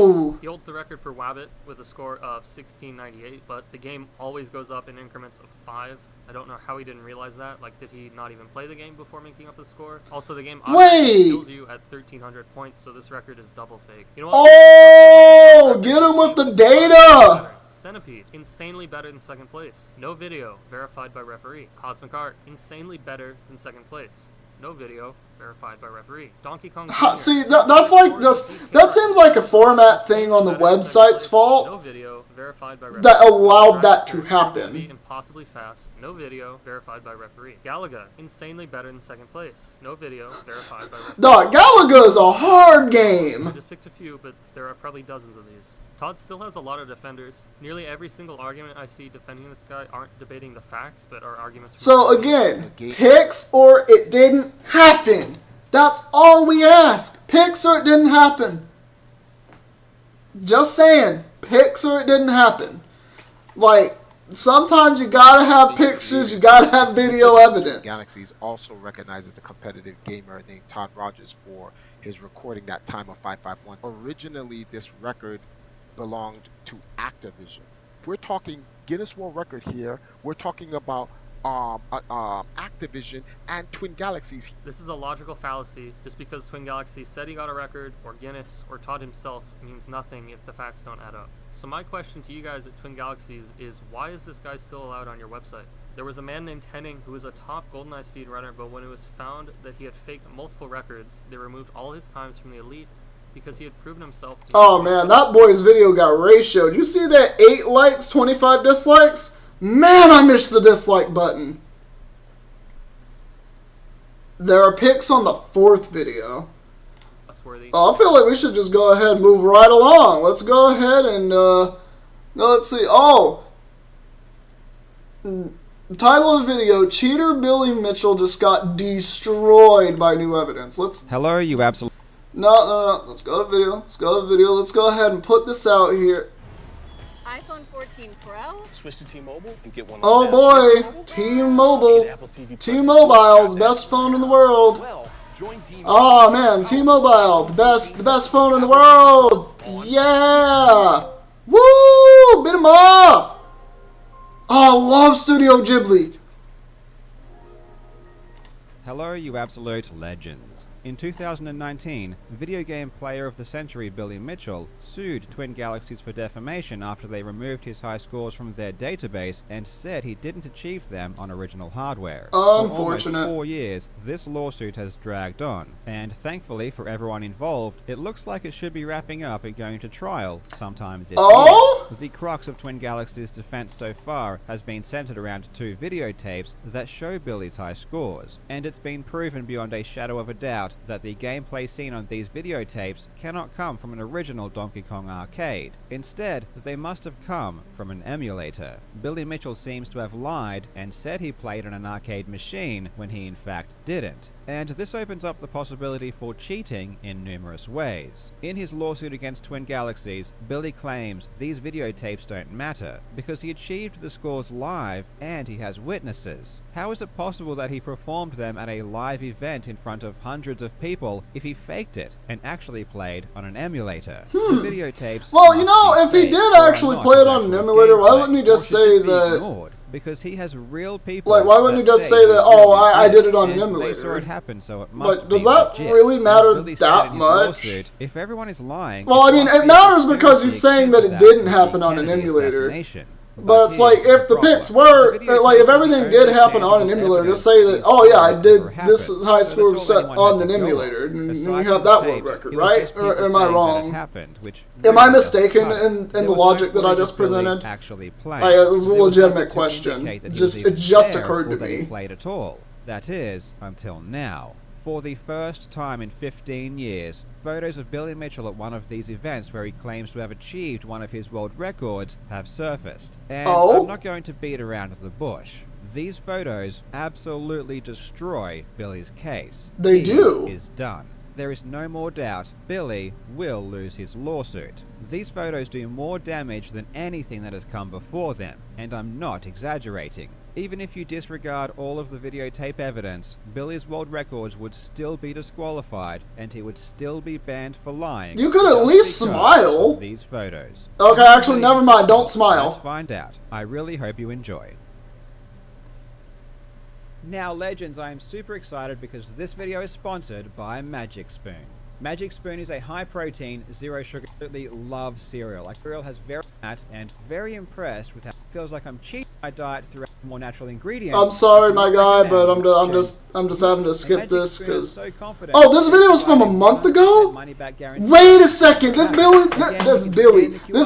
S9: removed.
S1: Ooh.
S9: He holds the record for Wabbit with a score of 1698, but the game always goes up in increments of 5. I don't know how he didn't realize that. Like, did he not even play the game before making up the score? Also, the game obviously kills you at 1,300 points, so this record is double fake. You know what?
S1: Oh, get him with the data.
S9: Centipede, insanely better than second place. No video, verified by referee. Cosmic Art, insanely better than second place. No video, verified by referee. Donkey Kong Jr.
S1: See, that's like just, that seems like a format thing on the website's fault.
S9: No video, verified by referee.
S1: that allowed that to
S9: Be
S1: happen.
S9: impossibly fast. No video, verified by referee. Galaga, insanely better than second place. No video, verified by referee.
S1: Dog, Galaga is a hard game.
S9: I just picked a few, but there are probably dozens of these. Todd still has a lot of defenders. Nearly every single argument I see defending this guy aren't debating the facts, but are arguments.
S1: So again, picks or it didn't happen. That's all we ask. Picks or it didn't happen. Just saying, picks or it didn't happen. Like, sometimes you gotta have pictures, you gotta have video evidence.
S10: Galaxies also recognizes the competitive gamer named Todd Rogers for his recording that time of 551. Originally, this record belonged to Activision. We're talking Guinness World Record here. We're talking about Activision and Twin Galaxies.
S9: This is a logical fallacy. Just because Twin Galaxies said he got a record, or Guinness, or Todd himself, means nothing if the facts don't add up. So my question to you guys at Twin Galaxies is, why is this guy still allowed on your website? There was a man named Henning who was a top GoldenEye speedrunner, but when it was found that he had faked multiple records, they removed all his times from the elite because he had proven himself.
S1: Oh man, that boy's video got ratioed. You see that 8 likes, 25 dislikes? Man, I missed the dislike button. There are pics on the 4th video. Oh, I feel like we should just go ahead and move right along. Let's go ahead and, let's see. Oh! Title of the video, Cheater Billy Mitchell just got destroyed by new evidence.
S2: Hello, you absolute...
S1: No. Let's go to video. Let's go ahead and put this out here.
S5: iPhone 14 Pro.
S11: Switch to T-Mobile and get one.
S1: Oh boy, T-Mobile. T-Mobile, the best phone in the world. Oh man, T-Mobile, the best phone in the world. Yeah. Woo! Bit him off. Oh, I love Studio Ghibli.
S2: Hello, you absolute legends. In 2019, Video Game Player of the Century Billy Mitchell sued Twin Galaxies for defamation after they removed his high scores from their database and said he didn't achieve them on original hardware.
S1: Unfortunate.
S2: For almost 4 years, this lawsuit has dragged on, and thankfully for everyone involved, it looks like it should be wrapping up and going to trial sometime this year. The crux of Twin Galaxies' defense so far has been centered around 2 videotapes that show Billy's high scores, and it's been proven beyond a shadow of a doubt that the gameplay seen on these videotapes cannot come from an original Donkey Kong arcade. Instead, they must have come from an emulator. Billy Mitchell seems to have lied and said he played on an arcade machine when he in fact didn't. And this opens up the possibility for cheating in numerous ways. In his lawsuit against Twin Galaxies, Billy claims these videotapes don't matter because he achieved the scores live and he has witnesses. How is it possible that he performed them at a live event in front of hundreds of people if he faked it and actually played on an emulator? The videotapes.
S1: Well, you know, if he did actually play it on an emulator, why wouldn't he just say that?
S2: Because he has real people.
S1: Like, why wouldn't he just say that? Oh, I did it on an emulator.
S2: They saw it happen, so it must.
S1: But does that really matter that much?
S2: If everyone is lying.
S1: Well, I mean, it matters because he's saying that it didn't happen on an emulator. But it's like, if the pics were, or like, if everything did happen on an emulator, just say that, oh yeah, I did this high score set on an emulator, and you have that world record, right? Or am I wrong? Am I mistaken in the logic that I just presented? It was a legitimate question. It just occurred to me.
S2: That is, until now. For the first time in 15 years, photos of Billy Mitchell at one of these events where he claims to have achieved one of his world records have surfaced. And I'm not going to beat around the bush. These photos absolutely destroy Billy's case.
S1: They do.
S2: He is done. There is no more doubt Billy will lose his lawsuit. These photos do more damage than anything that has come before them, and I'm not exaggerating. Even if you disregard all of the videotape evidence, Billy's world records would still be disqualified, and he would still be banned for lying.
S1: You could at least smile.
S2: These photos.
S1: Okay, actually, never mind. Don't smile.
S2: Let's find out. I really hope you enjoy. Now, legends, I am super excited because this video is sponsored by Magic Spoon. Magic Spoon is a high-protein, zero-sugar, absolutely love cereal. Like, cereal has very fat and very impressed with how it feels like I'm cheating my diet throughout more natural ingredients.
S1: I'm sorry, my guy, but I'm just having to skip this because. Oh, this video's from a month ago. Wait a second, this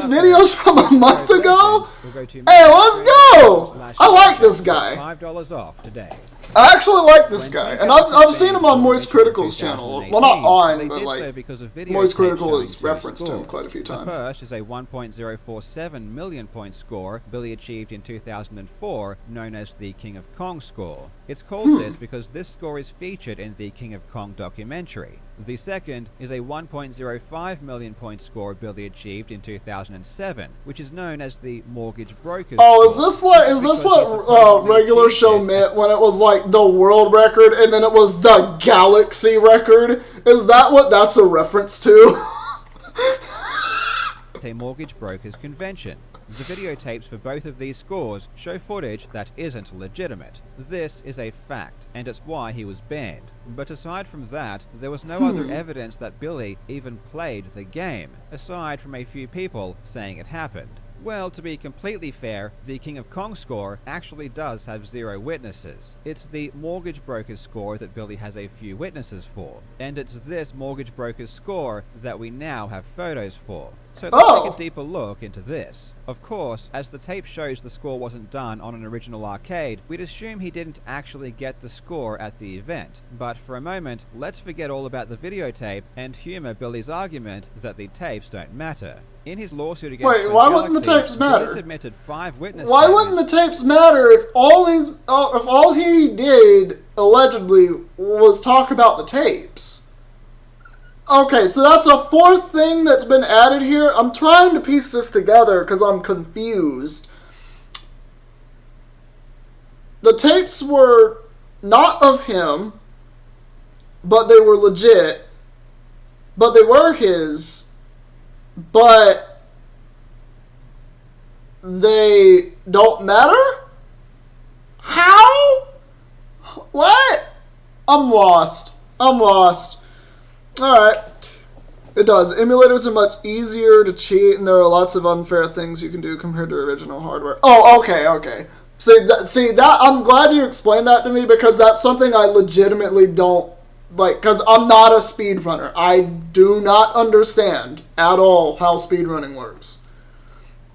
S1: video's from a month ago. Hey, let's go! I like this guy.
S2: $5 off today.
S1: I actually like this guy, and I've seen him on Moist Critical's channel. Well, not on, but like Moist Critical has referenced him quite a few times.
S2: The first is a 1.047 million point score Billy achieved in 2004, known as the King of Kong score. It's called this because this score is featured in the King of Kong documentary. The second is a 1.05 million point score Billy achieved in 2007, which is known as the Mortgage Brokers.
S1: Oh, is this what regular show meant when it was like the world record and then it was the galaxy record? Is that what that's a reference to?
S2: A mortgage brokers convention. The videotapes for both of these scores show footage that isn't legitimate. This is a fact, and it's why he was banned. But aside from that, there was no other evidence that Billy even played the game, aside from a few people saying it happened. Well, to be completely fair, the King of Kong score actually does have 0 witnesses. It's the mortgage broker's score that Billy has a few witnesses for. And it's this mortgage broker's score that we now have photos for. So let's take a deeper look into this. Of course, as the tape shows the score wasn't done on an original arcade, we'd assume he didn't actually get the score at the event. But for a moment, let's forget all about the videotape and humor Billy's argument that the tapes don't matter. In his lawsuit against
S1: why wouldn't the tapes matter?
S2: Billy submitted 5 witnesses.
S1: Why wouldn't the tapes matter if all he did allegedly was talk about the tapes? Okay, so that's a 4th thing that's been added here. I'm trying to piece this together because I'm confused. The tapes were not of him, but they were legit. But they were his. But they don't matter? How? What? I'm lost. Alright. It does. Emulators are much easier to cheat, and there are lots of unfair things you can do compared to original hardware. Oh, okay. See that I'm glad you explained that to me, because that's something I legitimately don't like, because I'm not a speedrunner. I do not understand at all how speedrunning works.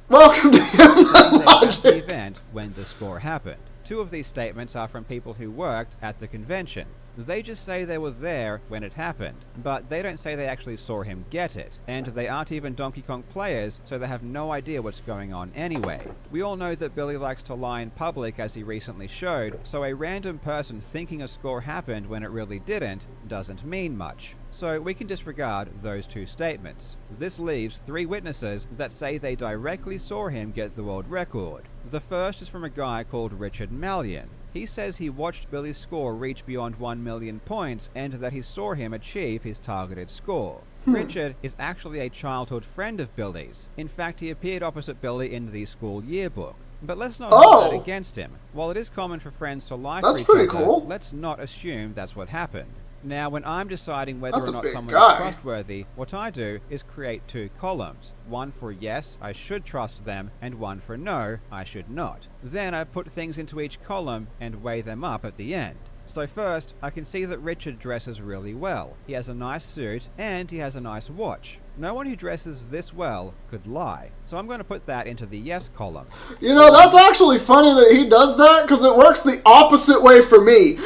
S1: Welcome to Human Logic.
S2: The event when the score happened. 2 of these statements are from people who worked at the convention. They just say they were there when it happened, but they don't say they actually saw him get it, and they aren't even Donkey Kong players, so they have no idea what's going on anyway. We all know that Billy likes to lie in public, as he recently showed, so a random person thinking a score happened when it really didn't doesn't mean much. So we can disregard those 2 statements. This leaves 3 witnesses that say they directly saw him get the world record. The first is from a guy called Richard Mallion. He says he watched Billy's score reach beyond 1 million points and that he saw him achieve his targeted score. Richard is actually a childhood friend of Billy's. In fact, he appeared opposite Billy in the school yearbook. But let's not hold that against him. While it is common for friends to lie for each other,
S1: cool.
S2: Let's not assume that's what happened. Now, when I'm deciding whether or not someone is trustworthy, what I do is create 2 columns. One for yes, I should trust them, and one for no, I should not. Then I put things into each column and weigh them up at the end. So first, I can see that Richard dresses really well. He has a nice suit, and he has a nice watch. No one who dresses this well could lie. So I'm going to put that into the yes column.
S1: You know, that's actually funny that he does that, because it works the opposite way for me.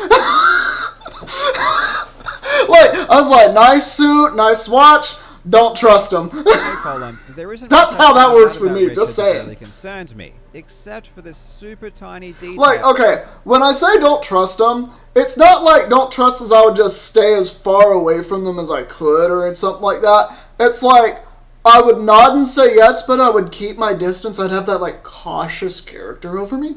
S1: Like, I was like, nice suit, nice watch, don't trust him. That's how that works for me, just saying.
S2: Really concerns me, except for this super tiny detail.
S1: Like, okay, when I say don't trust him, it's not like don't trust as I would just stay as far away from them as I could or something like that. It's like, I would nod and say yes, but I would keep my distance. I'd have that, like, cautious character over me.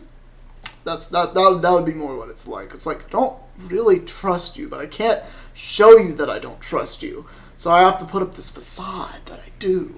S1: That would be more what it's like. It's like, I don't really trust you, but I can't show you that I don't trust you. So I have to put up this facade that I do.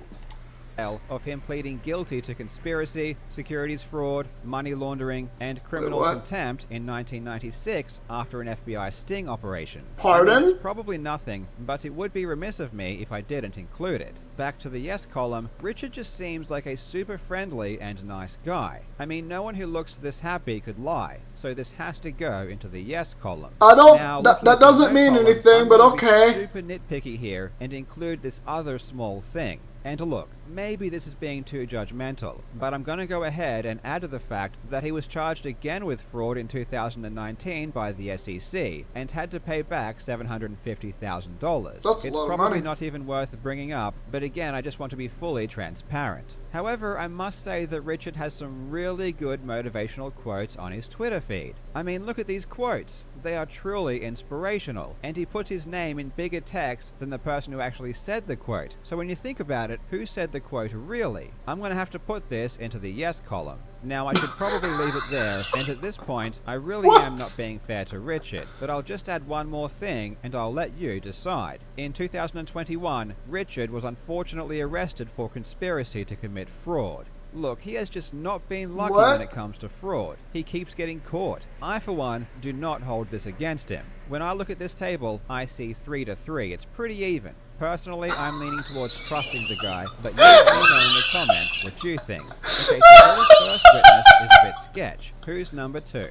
S2: of him pleading guilty to conspiracy, securities fraud, money laundering, and criminal
S1: what?
S2: contempt in 1996 after an FBI sting operation.
S1: Pardon?
S2: I mean, it's probably nothing, but it would be remiss of me if I didn't include it. Back to the yes column, Richard just seems like a super friendly and nice guy. I mean, no one who looks this happy could lie, so this has to go into the yes column.
S1: I don't.
S2: Now,
S1: That
S2: looking at the
S1: doesn't
S2: no
S1: mean
S2: column,
S1: anything,
S2: I'm
S1: but
S2: gonna be
S1: okay.
S2: super nitpicky here and include this other small thing. And look, maybe this is being too judgmental, but I'm going to go ahead and add to the fact that he was charged again with fraud in 2019 by the SEC and had to pay back $750,000.
S1: That's a
S2: It's
S1: lot of
S2: probably
S1: money.
S2: not even worth bringing up, but again, I just want to be fully transparent. However, I must say that Richard has some really good motivational quotes on his Twitter feed. I mean, look at these quotes. They are truly inspirational, and he puts his name in bigger text than the person who actually said the quote. So when you think about it, who said the quote really? I'm going to have to put this into the yes column. Now, I should probably leave it there, and at this point, I really am not being fair to Richard, but I'll just add one more thing, and I'll let you decide. In 2021, Richard was unfortunately arrested for conspiracy to commit fraud. Look, he has just not been lucky
S1: What?
S2: when it comes to fraud. He keeps getting caught. I, for one, do not hold this against him. When I look at this table, I see 3-3. It's pretty even. Personally, I'm leaning towards trusting the guy, but you let me know in the comments what you think. Okay, so Billy's first witness is a bit sketch. Who's number 2?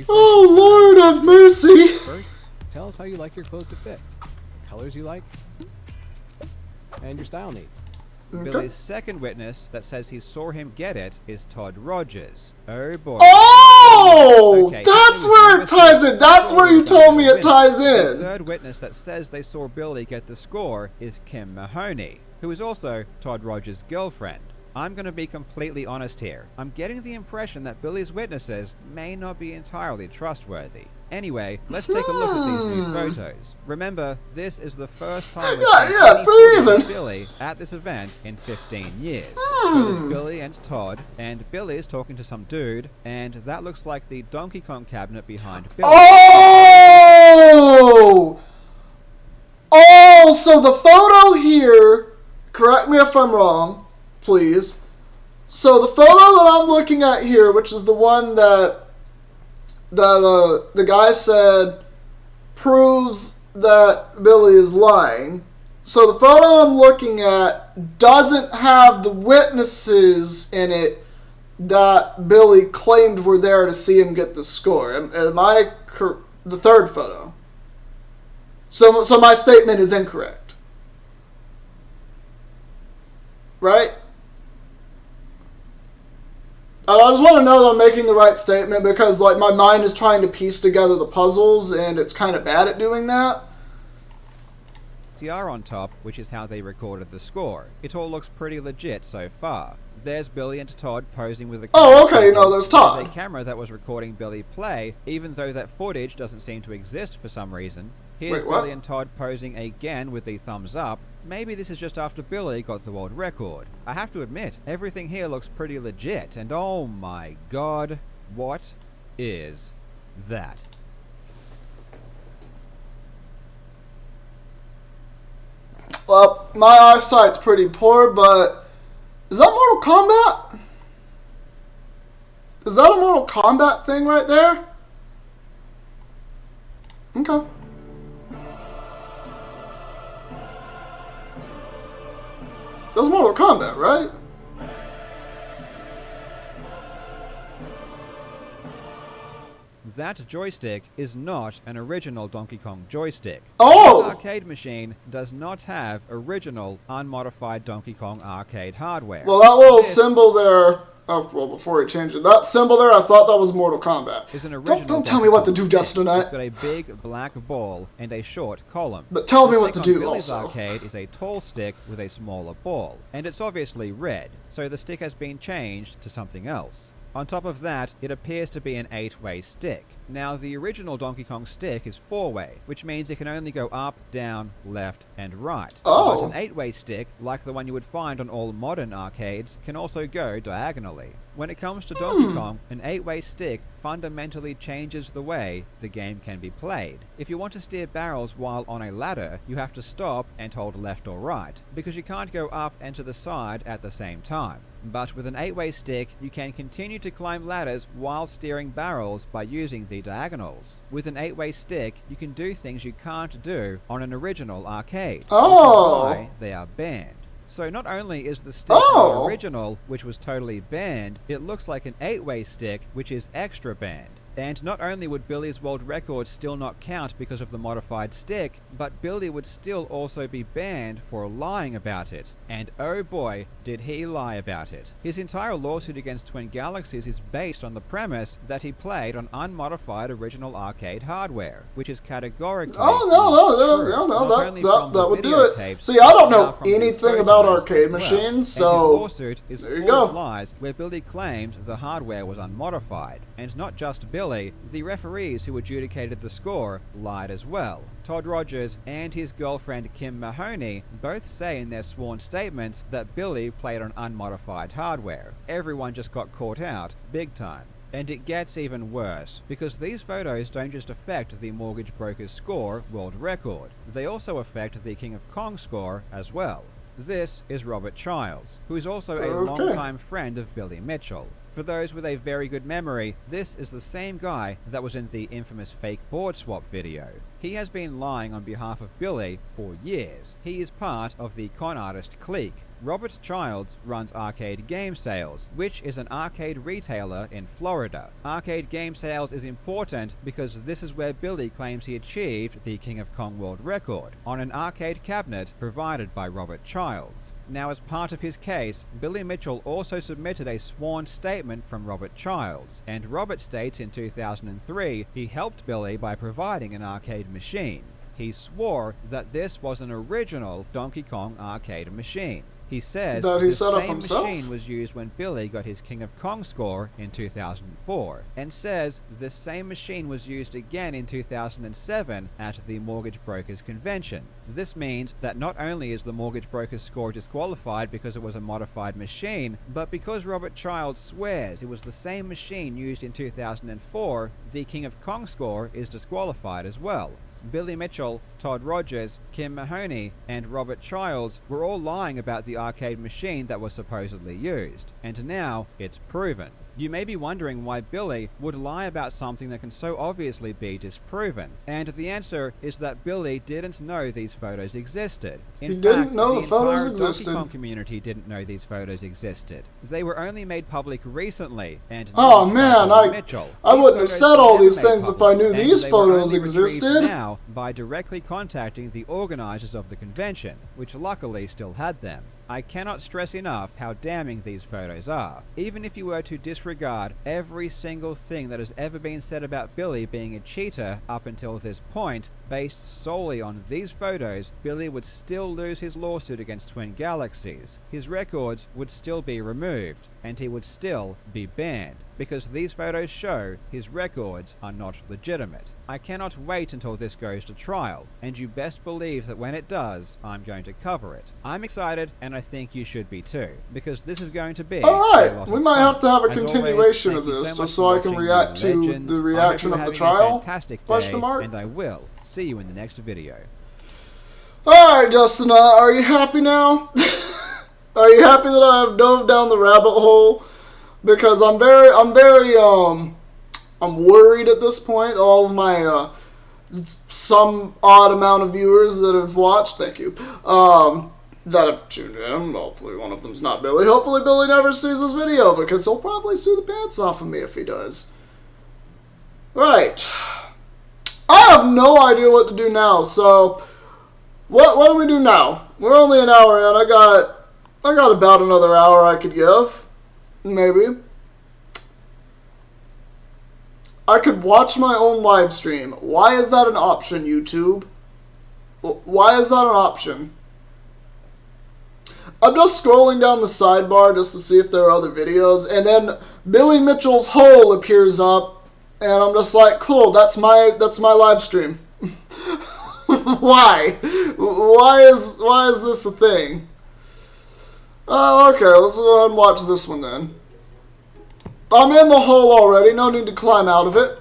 S1: Oh, Lord have mercy.
S8: First, tell us how you like your clothes to fit, colors you like, and your style needs.
S2: Billy's second witness that says he saw him get it is Todd Rogers. Oh boy.
S1: Oh!
S2: Okay,
S1: That's
S2: so
S1: where it ties in. That's where you told me it
S2: witness.
S1: ties
S2: The
S1: in.
S2: third witness that says they saw Billy get the score is Kim Mahoney, who is also Todd Rogers' girlfriend. I'm going to be completely honest here. I'm getting the impression that Billy's witnesses may not be entirely trustworthy. Anyway, let's take a look at these new photos. Remember, this is the first time we've seen
S1: yeah,
S2: any
S1: pretty
S2: footage of
S1: even.
S2: Billy at this event in 15 years. So there's Billy and Todd, and Billy's talking to some dude, and that looks like the Donkey Kong cabinet behind Billy.
S1: Oh! Oh, so the photo here, correct me if I'm wrong, please. So the photo that I'm looking at here, which is the one that the guy said proves that Billy is lying. So the photo I'm looking at doesn't have the witnesses in it that Billy claimed were there to see him get the score. Am I the third photo? So my statement is incorrect, right? I just want to know that I'm making the right statement because, like, my mind is trying to piece together the puzzles, and it's kind of bad at doing that.
S2: CR on top, which is how they recorded the score. It all looks pretty legit so far. There's Billy and Todd posing with a camera.
S1: Oh, okay, no, there's Todd.
S2: There's a camera that was recording Billy play, even though that footage doesn't seem to exist for some reason. Here's
S1: Wait, what?
S2: Billy and Todd posing again with the thumbs up. Maybe this is just after Billy got the world record. I have to admit, everything here looks pretty legit, and oh my god, what is that?
S1: Well, my eyesight's pretty poor, but is that Mortal Kombat? Is that a Mortal Kombat thing right there? Okay. That was Mortal Kombat, right?
S2: That joystick is not an original Donkey Kong joystick.
S1: Oh!
S2: This arcade machine does not have original, unmodified Donkey Kong arcade hardware.
S1: Well, that little symbol there... Oh, well, before he changed it. That symbol there, I thought that was Mortal Kombat.
S2: Is an original
S1: Don't tell me what to do, Justin.
S2: It's got a big black ball and a short column.
S1: But tell me
S2: The
S1: what to
S2: stick on
S1: do
S2: Billy's
S1: also.
S2: arcade is a tall stick with a smaller ball, and it's obviously red, so the stick has been changed to something else. On top of that, it appears to be an 8-way stick. Now, the original Donkey Kong stick is 4-way, which means it can only go up, down, left, and right.
S1: Oh.
S2: But an 8-way stick, like the one you would find on all modern arcades, can also go diagonally. When it comes to Donkey Kong, an 8-way stick fundamentally changes the way the game can be played. If you want to steer barrels while on a ladder, you have to stop and hold left or right, because you can't go up and to the side at the same time. But with an 8-way stick, you can continue to climb ladders while steering barrels by using the diagonals. With an 8-way stick, you can do things you can't do on an original arcade, which is why they are banned. So not only is the stick the original, which was totally banned, it looks like an 8-way stick, which is extra banned. And not only would Billy's world record still not count because of the modified stick, but Billy would still also be banned for lying about it. And oh boy, did he lie about it. His entire lawsuit against Twin Galaxies is based on the premise that he played on unmodified original arcade hardware, which is categorically
S1: that would do it. See, I don't know anything about arcade machines, so
S2: his lawsuit is full of lies where Billy claimed the hardware was unmodified. And not just Billy, the referees who adjudicated the score lied as well. Todd Rogers and his girlfriend Kim Mahoney both say in their sworn statements that Billy played on unmodified hardware. Everyone just got caught out, big time. And it gets even worse, because these photos don't just affect the Mortgage Broker's score world record, they also affect the King of Kong score as well. This is Robert Childs, who is also a longtime friend of Billy Mitchell. For those with a very good memory, this is the same guy that was in the infamous fake board swap video. He has been lying on behalf of Billy for years. He is part of the con artist clique. Robert Childs runs Arcade Game Sales, which is an arcade retailer in Florida. Arcade Game Sales is important because this is where Billy claims he achieved the King of Kong world record, on an arcade cabinet provided by Robert Childs. Now, as part of his case, Billy Mitchell also submitted a sworn statement from Robert Childs, and Robert states in 2003 he helped Billy by providing an arcade machine. He swore that this was an original Donkey Kong arcade machine. He says the same machine was used when Billy got his King of Kong score in 2004, and says this same machine was used again in 2007 at the Mortgage Brokers Convention. This means that not only is the Mortgage Brokers score disqualified because it was a modified machine, but because Robert Childs swears it was the same machine used in 2004, the King of Kong score is disqualified as well. Billy Mitchell, Todd Rogers, Kim Mahoney, and Robert Childs were all lying about the arcade machine that was supposedly used, and now it's proven. You may be wondering why Billy would lie about something that can so obviously be disproven, and the answer is that Billy didn't know these photos existed.
S1: He didn't know the photos existed.
S2: The Donkey Kong community didn't know these photos existed. They were only made public recently, and
S1: oh man, I wouldn't have said all these things if I knew these photos existed.
S2: Now, by directly contacting the organizers of the convention, which luckily still had them. I cannot stress enough how damning these photos are. Even if you were to disregard every single thing that has ever been said about Billy being a cheater up until this point, based solely on these photos, Billy would still lose his lawsuit against Twin Galaxies. His records would still be removed, and he would still be banned, because these photos show his records are not legitimate. I cannot wait until this goes to trial, and you best believe that when it does, I'm going to cover it. I'm excited, and I think you should be too, because this is going to be
S1: alright, we might have to have a continuation of this, just so I can react to the reaction of the trial? Question mark?
S2: And I will see you in the next video.
S1: Alright, Justin, are you happy now? Are you happy that I have dove down the rabbit hole? Because I'm worried at this point. All of my, some odd amount of viewers that have watched, thank you, that have tuned in. Hopefully one of them's not Billy. Hopefully Billy never sees this video, because he'll probably sue the pants off of me if he does. Right. I have no idea what to do now, so what do we do now? We're only an hour in. I got about another hour I could give. Maybe. I could watch my own live stream. Why is that an option, YouTube? Why is that an option? I'm just scrolling down the sidebar just to see if there are other videos, and then Billy Mitchell's hole appears up, and I'm just like, cool, that's my live stream. Why? Why is this a thing? Okay, let's go ahead and watch this one then. I'm in the hole already. No need to climb out of it.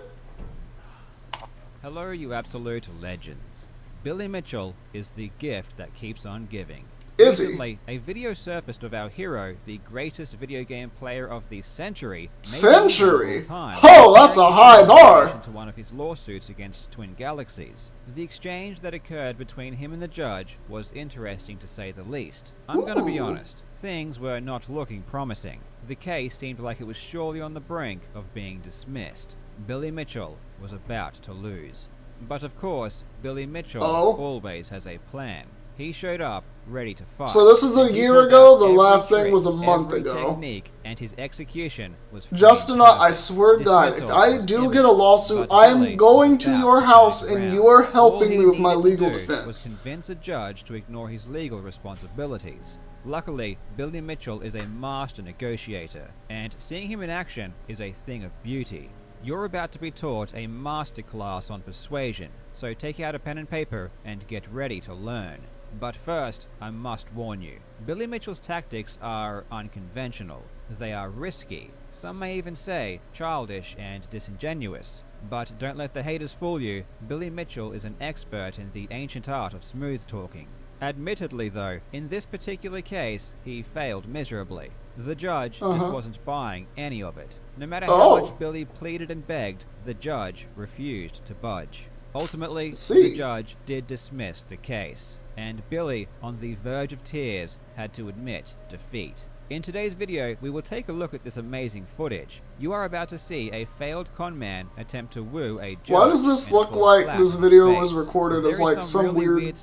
S2: Hello, you absolute legends. Billy Mitchell is the gift that keeps on giving.
S1: Is he?
S2: Recently, a video surfaced of our hero, the greatest video game player of the century.
S1: Century?
S2: Time,
S1: Oh, that's a high bar.
S2: to one of his lawsuits against Twin Galaxies. The exchange that occurred between him and the judge was interesting to say the least. I'm gonna be honest. Things were not looking promising. The case seemed like it was surely on the brink of being dismissed. Billy Mitchell was about to lose. But of course, Billy Mitchell always has a plan. He showed up ready to fight.
S1: So this is a year ago. The last thing was a month ago.
S2: Technique, and his execution was
S1: Justin, I swear to God, if I do get a lawsuit, I am going to your house and you are helping me with my legal defense.
S2: Was convince a judge to ignore his legal responsibilities. Luckily, Billy Mitchell is a master negotiator, and seeing him in action is a thing of beauty. You're about to be taught a masterclass on persuasion, so take out a pen and paper and get ready to learn. But first, I must warn you, Billy Mitchell's tactics are unconventional. They are risky, some may even say childish and disingenuous. But don't let the haters fool you, Billy Mitchell is an expert in the ancient art of smooth talking. Admittedly though, in this particular case, he failed miserably. The judge just wasn't buying any of it. No matter how much Billy pleaded and begged, the judge refused to budge. Ultimately, the judge did dismiss the case, and Billy, on the verge of tears, had to admit defeat. In today's video, we will take a look at this amazing footage. You are about to see a failed conman attempt to woo a judge.
S1: Why does this look like this video was recorded as like some weird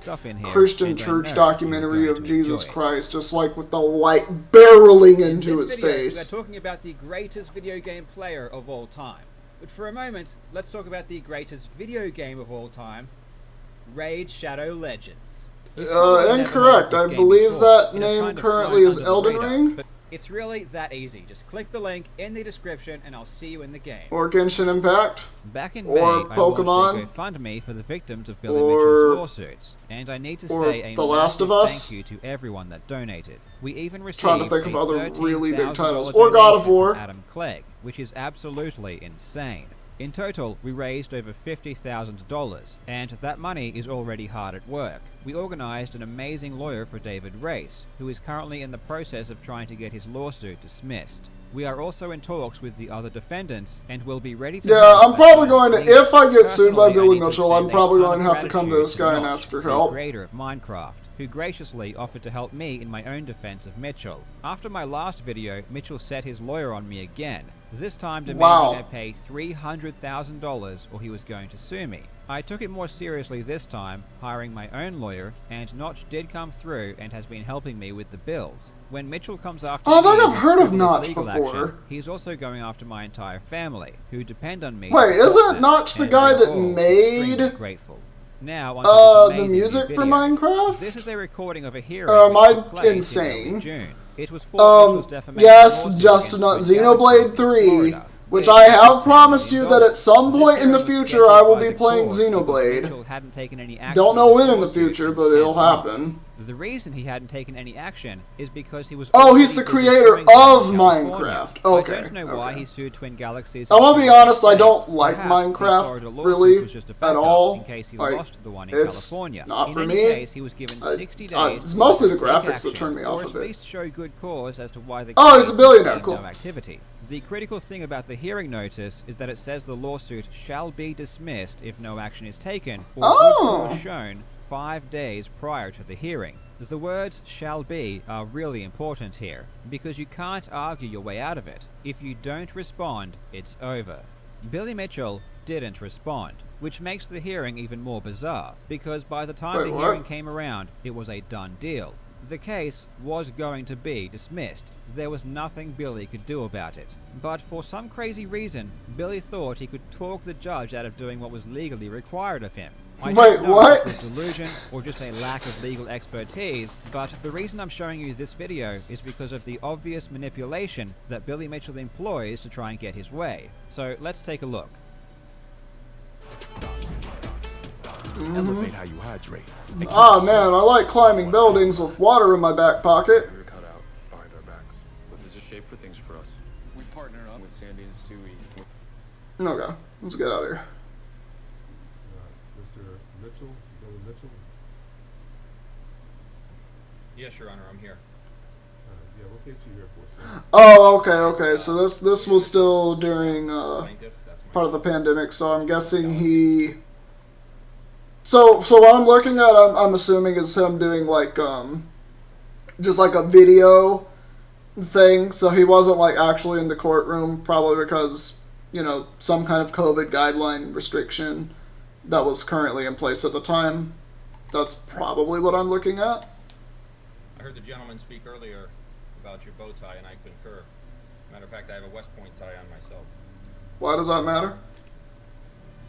S1: Christian church documentary of Jesus Christ, just like with the light barreling into his face?
S2: We're talking about the greatest video game player of all time. But for a moment, let's talk about the greatest video game of all time, Raid Shadow Legends.
S1: Incorrect. I believe that name currently is Elden Ring.
S2: It's really that easy. Just click the link in the description and I'll see you in the game.
S1: Or Genshin Impact.
S2: Back in
S1: or
S2: May,
S1: Pokemon.
S2: I launched a GoFundMe for the victims of Billy Mitchell's lawsuits. And I need to say a massive thank you to everyone that donated. We even received
S1: trying to think of other really big titles. Or God of War.
S2: Adam Clegg, which is absolutely insane. In total, we raised over $50,000, and that money is already hard at work. We organized an amazing lawyer for David Race, who is currently in the process of trying to get his lawsuit dismissed. We are also in talks with the other defendants, and will be ready to...
S1: Yeah, I'm probably going to, if I get sued by Billy Mitchell, I'm probably going to have to come to this guy and ask for help.
S2: The creator of Minecraft, who graciously offered to help me in my own defense of Mitchell. After my last video, Mitchell set his lawyer on me again, this time demanding I pay $300,000 or he was going to sue me. I took it more seriously this time, hiring my own lawyer, and Notch did come through and has been helping me with the bills. When Mitchell comes after me,
S1: I think I've heard of Notch before.
S2: Action, he's also going after my entire family, who depend on me.
S1: Wait, isn't Notch the guy that made
S2: grateful. Now,
S1: the music for Minecraft?
S2: This is a recording of a hearing.
S1: Am I insane?
S2: June. It was for
S1: yes, Justin, Xenoblade 3, which I have promised you that at some point in the future I will be playing Xenoblade. Don't know when in the future, but it'll happen.
S2: The reason he hadn't taken any action is because he was...
S1: Oh, he's the creator of Minecraft. Okay.
S2: I don't know why he sued Twin Galaxies.
S1: I want to be honest, I don't like Minecraft, really, at all. It's not for me. It's mostly the graphics that turn me off of it. Oh, he's a billionaire, cool.
S2: The critical thing about the hearing notice is that it says the lawsuit shall be dismissed if no action is taken or good cause shown 5 days prior to the hearing. The words shall be are really important here, because you can't argue your way out of it. If you don't respond, it's over. Billy Mitchell didn't respond, which makes the hearing even more bizarre, because by the time the hearing came around, it was a done deal. The case was going to be dismissed. There was nothing Billy could do about it. But for some crazy reason, Billy thought he could talk the judge out of doing what was legally required of him. I don't know if it was delusion or just a lack of legal expertise, but the reason I'm showing you this video is because of the obvious manipulation that Billy Mitchell employs to try and get his way. So let's take a look.
S12: Elevate how you hydrate.
S1: Oh man, I like climbing buildings with water in my back pocket.
S11: We were cut out behind our backs, but there's a shape for things for us. We partner up with
S13: standings to eat.
S1: Okay, let's get out of here.
S14: Mr. Mitchell, Billy Mitchell.
S15: Yes, Your Honor, I'm here.
S14: Yeah, what case are you here for, sir?
S1: Oh, okay. So this was still during part of the pandemic. So I'm guessing he. So what I'm looking at, I'm assuming is him doing like just like a video thing. So he wasn't like actually in the courtroom, probably because some kind of COVID guideline restriction that was currently in place at the time. That's probably what I'm looking at.
S15: I heard the gentleman speak earlier about your bow tie, and I concur. Matter of fact, I have a West Point tie on myself.
S1: Why does that matter?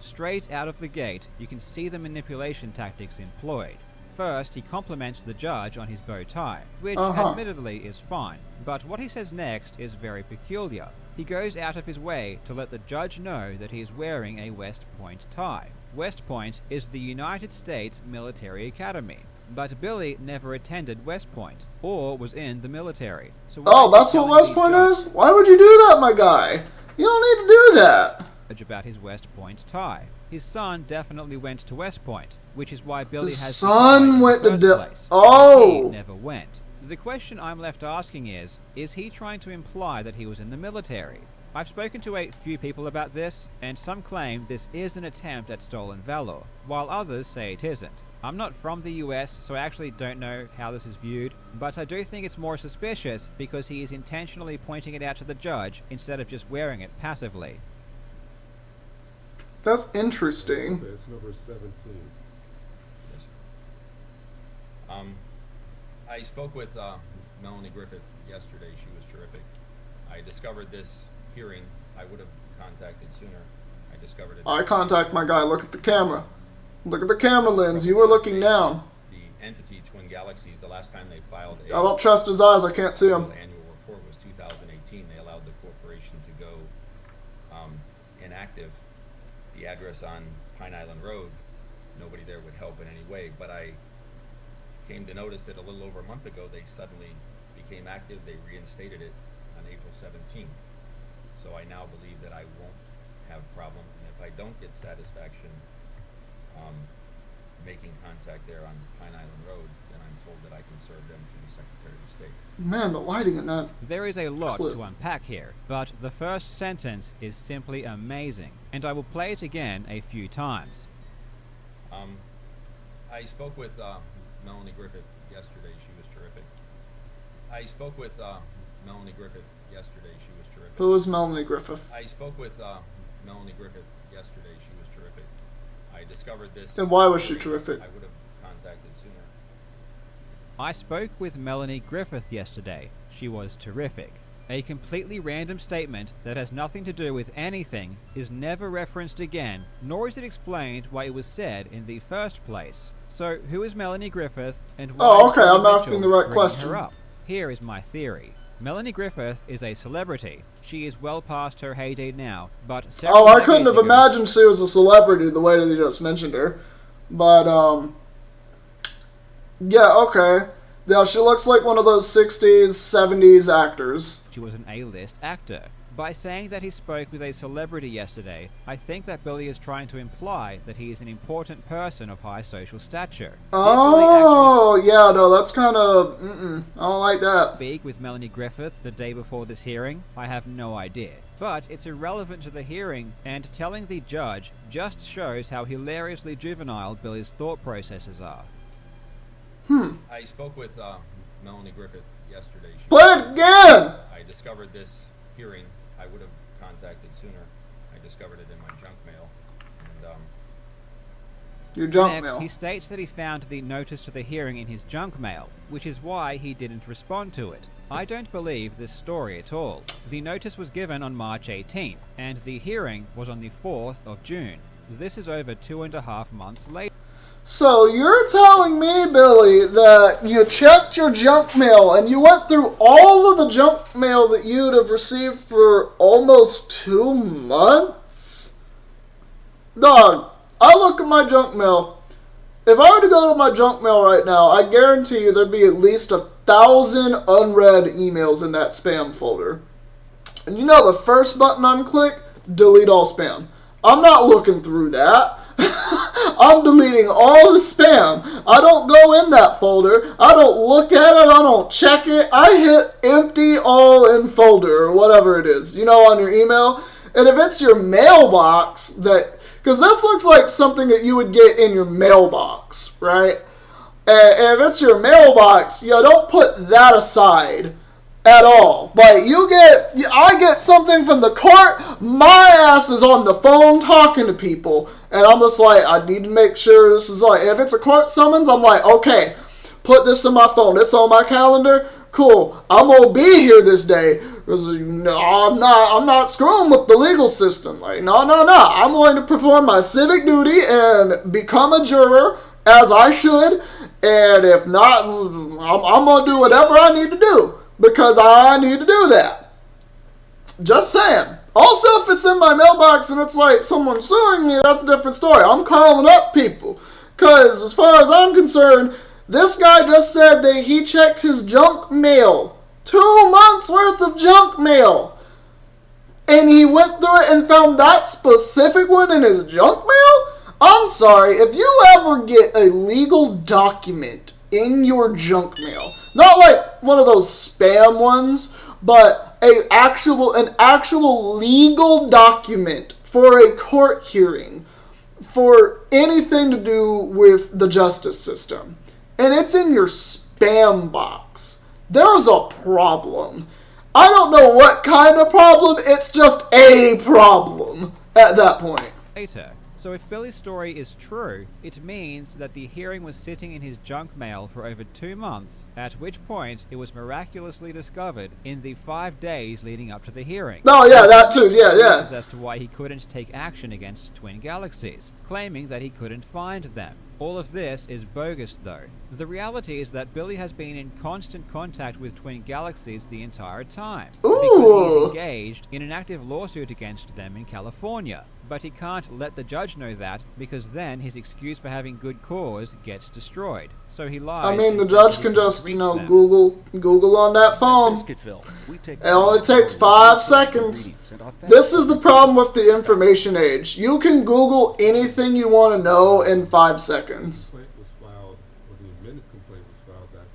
S2: Straight out of the gate, you can see the manipulation tactics employed. First, he compliments the judge on his bow tie, which admittedly is fine. But what he says next is very peculiar. He goes out of his way to let the judge know that he is wearing a West Point tie. West Point is the United States Military Academy. But Billy never attended West Point, or was in the military. So
S1: that's what West Point is? Why would you do that, my guy? You don't need to do that.
S2: About his West Point tie. His son definitely went to West Point, which is why Billy
S1: His
S2: has
S1: son went to
S2: he never went. The question I'm left asking is he trying to imply that he was in the military? I've spoken to a few people about this, and some claim this is an attempt at stolen valor, while others say it isn't. I'm not from the US, so I actually don't know how this is viewed, but I do think it's more suspicious because he is intentionally pointing it out to the judge instead of just wearing it passively.
S1: That's interesting.
S14: Okay, it's number 17.
S15: Yes, sir. I spoke with Melanie Griffith yesterday. She was terrific. I discovered this hearing. I would have contacted sooner. I discovered it.
S1: I contact my guy. Look at the camera. Look at the camera lens. You were looking down.
S15: The entity Twin Galaxies, the last time they filed
S1: I don't trust his eyes. I can't see him.
S15: Annual report was 2018. They allowed the corporation to go inactive. The address on Pine Island Road, nobody there would help in any way. But I came to notice that a little over a month ago, they suddenly became active. They reinstated it on April 17th. So I now believe that I won't have a problem. And if I don't get satisfaction making contact there on Pine Island Road, then I'm told that I can serve them to the Secretary of State.
S1: Man, the lighting in that
S2: There is a lot
S1: clip.
S2: to unpack here, but the first sentence is simply amazing, and I will play it again a few times.
S15: I spoke with Melanie Griffith yesterday. She was terrific. I spoke with Melanie Griffith yesterday. She was terrific.
S1: Who is Melanie Griffith?
S15: I spoke with Melanie Griffith yesterday. She was terrific. I discovered this.
S1: And why was she terrific?
S15: I would have contacted sooner.
S2: I spoke with Melanie Griffith yesterday. She was terrific. A completely random statement that has nothing to do with anything is never referenced again, nor is it explained why it was said in the first place. So, who is Melanie Griffith, and why is Billy
S1: I'm asking
S2: Mitchell
S1: the right
S2: bringing
S1: question.
S2: her up? Here is my theory. Melanie Griffith is a celebrity. She is well past her heyday now, but
S1: I couldn't have imagined she was a celebrity the way that you just mentioned her. But, yeah, okay. Yeah, she looks like one of those 60s, 70s actors.
S2: She was an A-list actor. By saying that he spoke with a celebrity yesterday, I think that Billy is trying to imply that he is an important person of high social stature.
S1: Oh, yeah, no, that's kind of, I don't like that.
S2: Speak with Melanie Griffith the day before this hearing? I have no idea. But it's irrelevant to the hearing, and telling the judge just shows how hilariously juvenile Billy's thought processes are.
S15: I spoke with Melanie Griffith yesterday.
S1: Play it again!
S15: I discovered this hearing. I would have contacted sooner. I discovered it in my junk mail. And,
S1: your junk
S2: Next,
S1: mail.
S2: He states that he found the notice to the hearing in his junk mail, which is why he didn't respond to it. I don't believe this story at all. The notice was given on March 18th, and the hearing was on the 4th of June. This is over 2.5 months later.
S1: So you're telling me, Billy, that you checked your junk mail and you went through all of the junk mail that you'd have received for almost 2 months? Dog, I look at my junk mail. If I were to go to my junk mail right now, I guarantee you there'd be at least 1,000 unread emails in that spam folder. And you know the first button I'm click, delete all spam. I'm not looking through that. I'm deleting all the spam. I don't go in that folder. I don't look at it. I don't check it. I hit empty all in folder or whatever it is, you know, on your email. And if it's your mailbox because this looks like something that you would get in your mailbox, right? And if it's your mailbox, you don't put that aside at all. Like, I get something from the court, my ass is on the phone talking to people, and I'm just like, I need to make sure this is like, if it's a court summons, I'm like, okay, put this in my phone, it's on my calendar, cool, I'm gonna be here this day, because no, I'm not screwing with the legal system, like, no, I'm going to perform my civic duty and become a juror, as I should, and if not, I'm gonna do whatever I need to do. Because I need to do that. Just saying. Also, if it's in my mailbox and it's like someone suing me, that's a different story. I'm calling up people. Because as far as I'm concerned, this guy just said that he checked his junk mail. 2 months worth of junk mail. And he went through it and found that specific one in his junk mail? I'm sorry, if you ever get a legal document in your junk mail, not like one of those spam ones, but an actual legal document for a court hearing for anything to do with the justice system, and it's in your spam box, there's a problem. I don't know what kind of problem, it's just a problem at that point.
S2: Later. So if Billy's story is true, it means that the hearing was sitting in his junk mail for over 2 months, at which point it was miraculously discovered in the 5 days leading up to the hearing.
S1: Oh yeah, that too, yeah.
S2: As to why he couldn't take action against Twin Galaxies, claiming that he couldn't find them. All of this is bogus though. The reality is that Billy has been in constant contact with Twin Galaxies the entire time. Because he's engaged in an active lawsuit against them in California. But he can't let the judge know that, because then his excuse for having good cause gets destroyed. So he lies.
S1: I mean, the judge can just, Google on that phone. It only takes 5 seconds. This is the problem with the information age. You can Google anything you want to know in 5 seconds.
S14: The amended complaint was filed back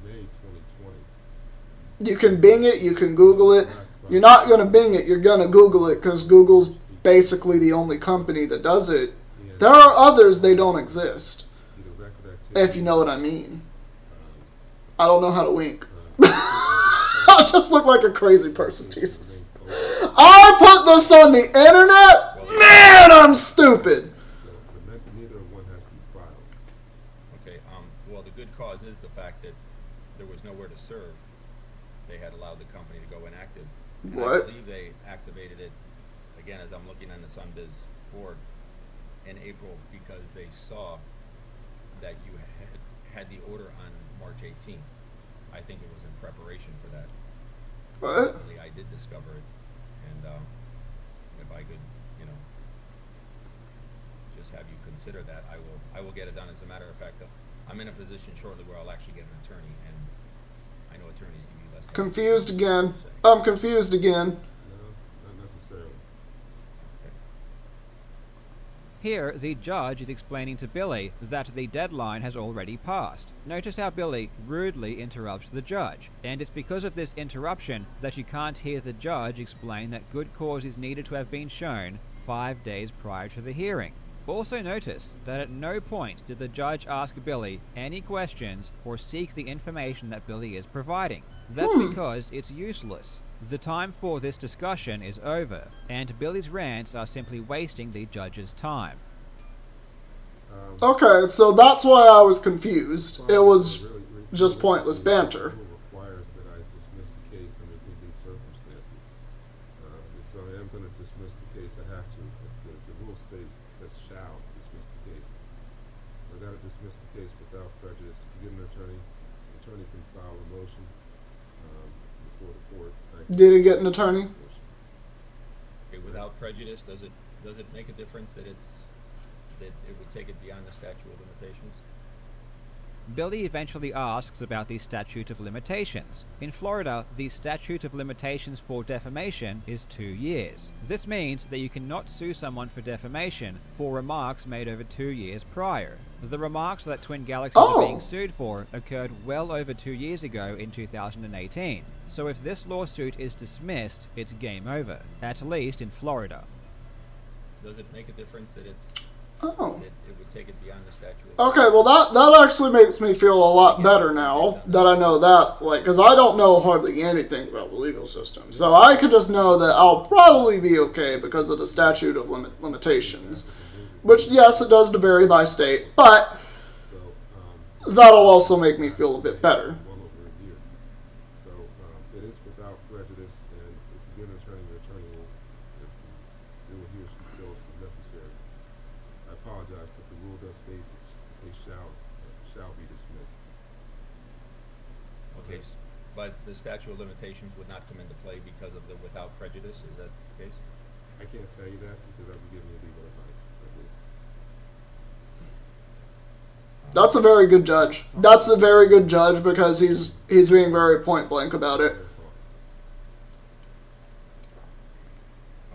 S14: in May 2020.
S1: You can Bing it, you can Google it. You're not going to Bing it, you're going to Google it, because Google's basically the only company that does it. There are others, they don't exist. If you know what I mean. I don't know how to wink. I just look like a crazy person, Jesus. I put this on the internet? Man, I'm stupid.
S14: Neither one has been filed.
S15: Okay, well, the good cause is the fact that there was nowhere to serve. They had allowed the company to go inactive.
S1: What?
S15: I believe they activated it, again, as I'm looking on the Sunbiz board, in April, because they saw that you had the order on March 18th. I think it was in preparation for that.
S1: What?
S15: I did discover it, and if I could, just have you consider that, I will get it done. As a matter of fact, I'm in a position shortly where I'll actually get an attorney, and I know attorneys can be less.
S1: Confused again. I'm confused again.
S14: No, not necessarily.
S2: Here, the judge is explaining to Billy that the deadline has already passed. Notice how Billy rudely interrupts the judge, and it's because of this interruption that you can't hear the judge explain that good cause is needed to have been shown 5 days prior to the hearing. Also notice that at no point did the judge ask Billy any questions or seek the information that Billy is providing. That's because it's useless. The time for this discussion is over, and Billy's rants are simply wasting the judge's time.
S1: Okay, so that's why I was confused. It was just pointless banter.
S14: The rule requires that I dismiss the case under these circumstances. So I am going to dismiss the case. I have to. The rule states that shall dismiss the case. I've got to dismiss the case without prejudice. To get an attorney, the attorney can file a motion before the court.
S1: Did he get an attorney?
S15: Okay, without prejudice, does it make a difference that it would take it beyond the statute of limitations?
S2: Billy eventually asks about the statute of limitations. In Florida, the statute of limitations for defamation is 2 years. This means that you cannot sue someone for defamation for remarks made over 2 years prior. The remarks that Twin Galaxies are being sued for occurred well over 2 years ago in 2018. So if this lawsuit is dismissed, it's game over, at least in Florida.
S15: Does it make a difference that it's
S1: Oh.
S15: it would take it beyond the statute?
S1: Okay, well that actually makes me feel a lot better now that I know that, like, because I don't know hardly anything about the legal system. So I could just know that I'll probably be okay because of the statute of limitations. Which, yes, it does vary by state, but that'll also make me feel a bit better.
S14: Well over a year. So it is without prejudice, and if you get an attorney, your attorney will, if he or she feels necessary. I apologize, but the rule does state that they shall be dismissed.
S15: Okay, but the statute of limitations would not come into play because of the without prejudice, is that the case?
S14: I can't tell you that because I'll be giving you legal advice.
S1: That's a very good judge. That's a very good judge because he's being very point blank about it.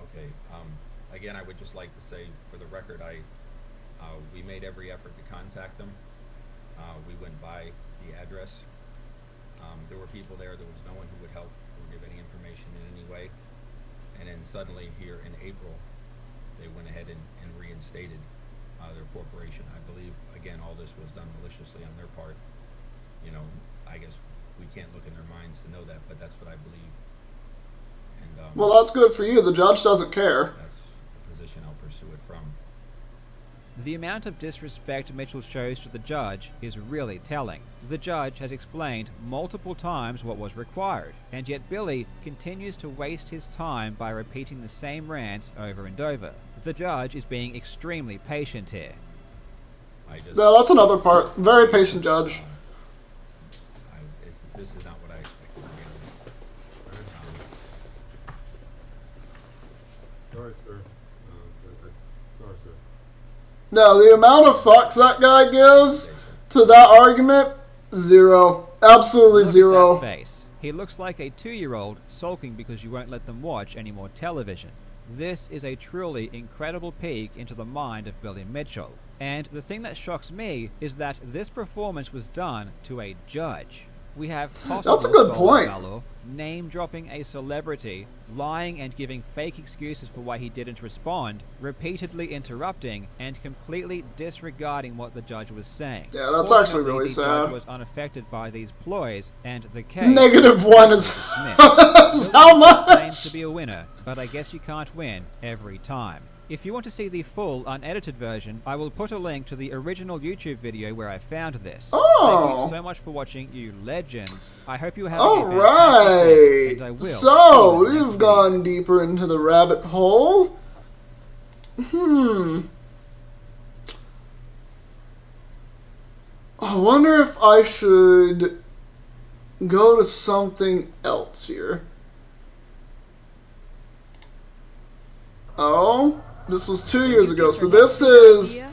S15: Okay. Again, I would just like to say, for the record, we made every effort to contact them. We went by the address. There were people there. There was no one who would help or give any information in any way. And then suddenly, here in April, they went ahead and reinstated their corporation. I believe, again, all this was done maliciously on their part. You know, I guess we can't look in their minds to know that, but that's what I believe. And
S1: well, that's good for you. The judge doesn't care.
S15: That's the position I'll pursue it from.
S2: The amount of disrespect Mitchell shows to the judge is really telling. The judge has explained multiple times what was required, and yet Billy continues to waste his time by repeating the same rants over and over. The judge is being extremely patient here.
S1: Yeah, that's another part. Very patient judge.
S15: This is not what I expected.
S14: Sorry, sir. Sorry, sir.
S1: No, the amount of fucks that guy gives to that argument, zero. Absolutely zero.
S2: Look at that face. He looks like a 2-year-old sulking because you won't let them watch any more television. This is a truly incredible peek into the mind of Billy Mitchell. And the thing that shocks me is that this performance was done to a judge. We have possible
S1: That's a good point.
S2: Valor, name-dropping a celebrity, lying and giving fake excuses for why he didn't respond, repeatedly interrupting, and completely disregarding what the judge was saying.
S1: Yeah, that's actually
S2: Fortunately,
S1: really
S2: the
S1: sad.
S2: judge was unaffected by these ploys, and the case
S1: -1 is how much?
S2: claims to be a winner, but I guess you can't win every time. If you want to see the full, unedited version, I will put a link to the original YouTube video where I found this.
S1: Oh!
S2: Thank you so much for watching, you legends. I hope you have
S1: Alright! So, we've gone deeper into the rabbit hole. I wonder if I should go to something else here. Oh, this was 2 years ago. So this is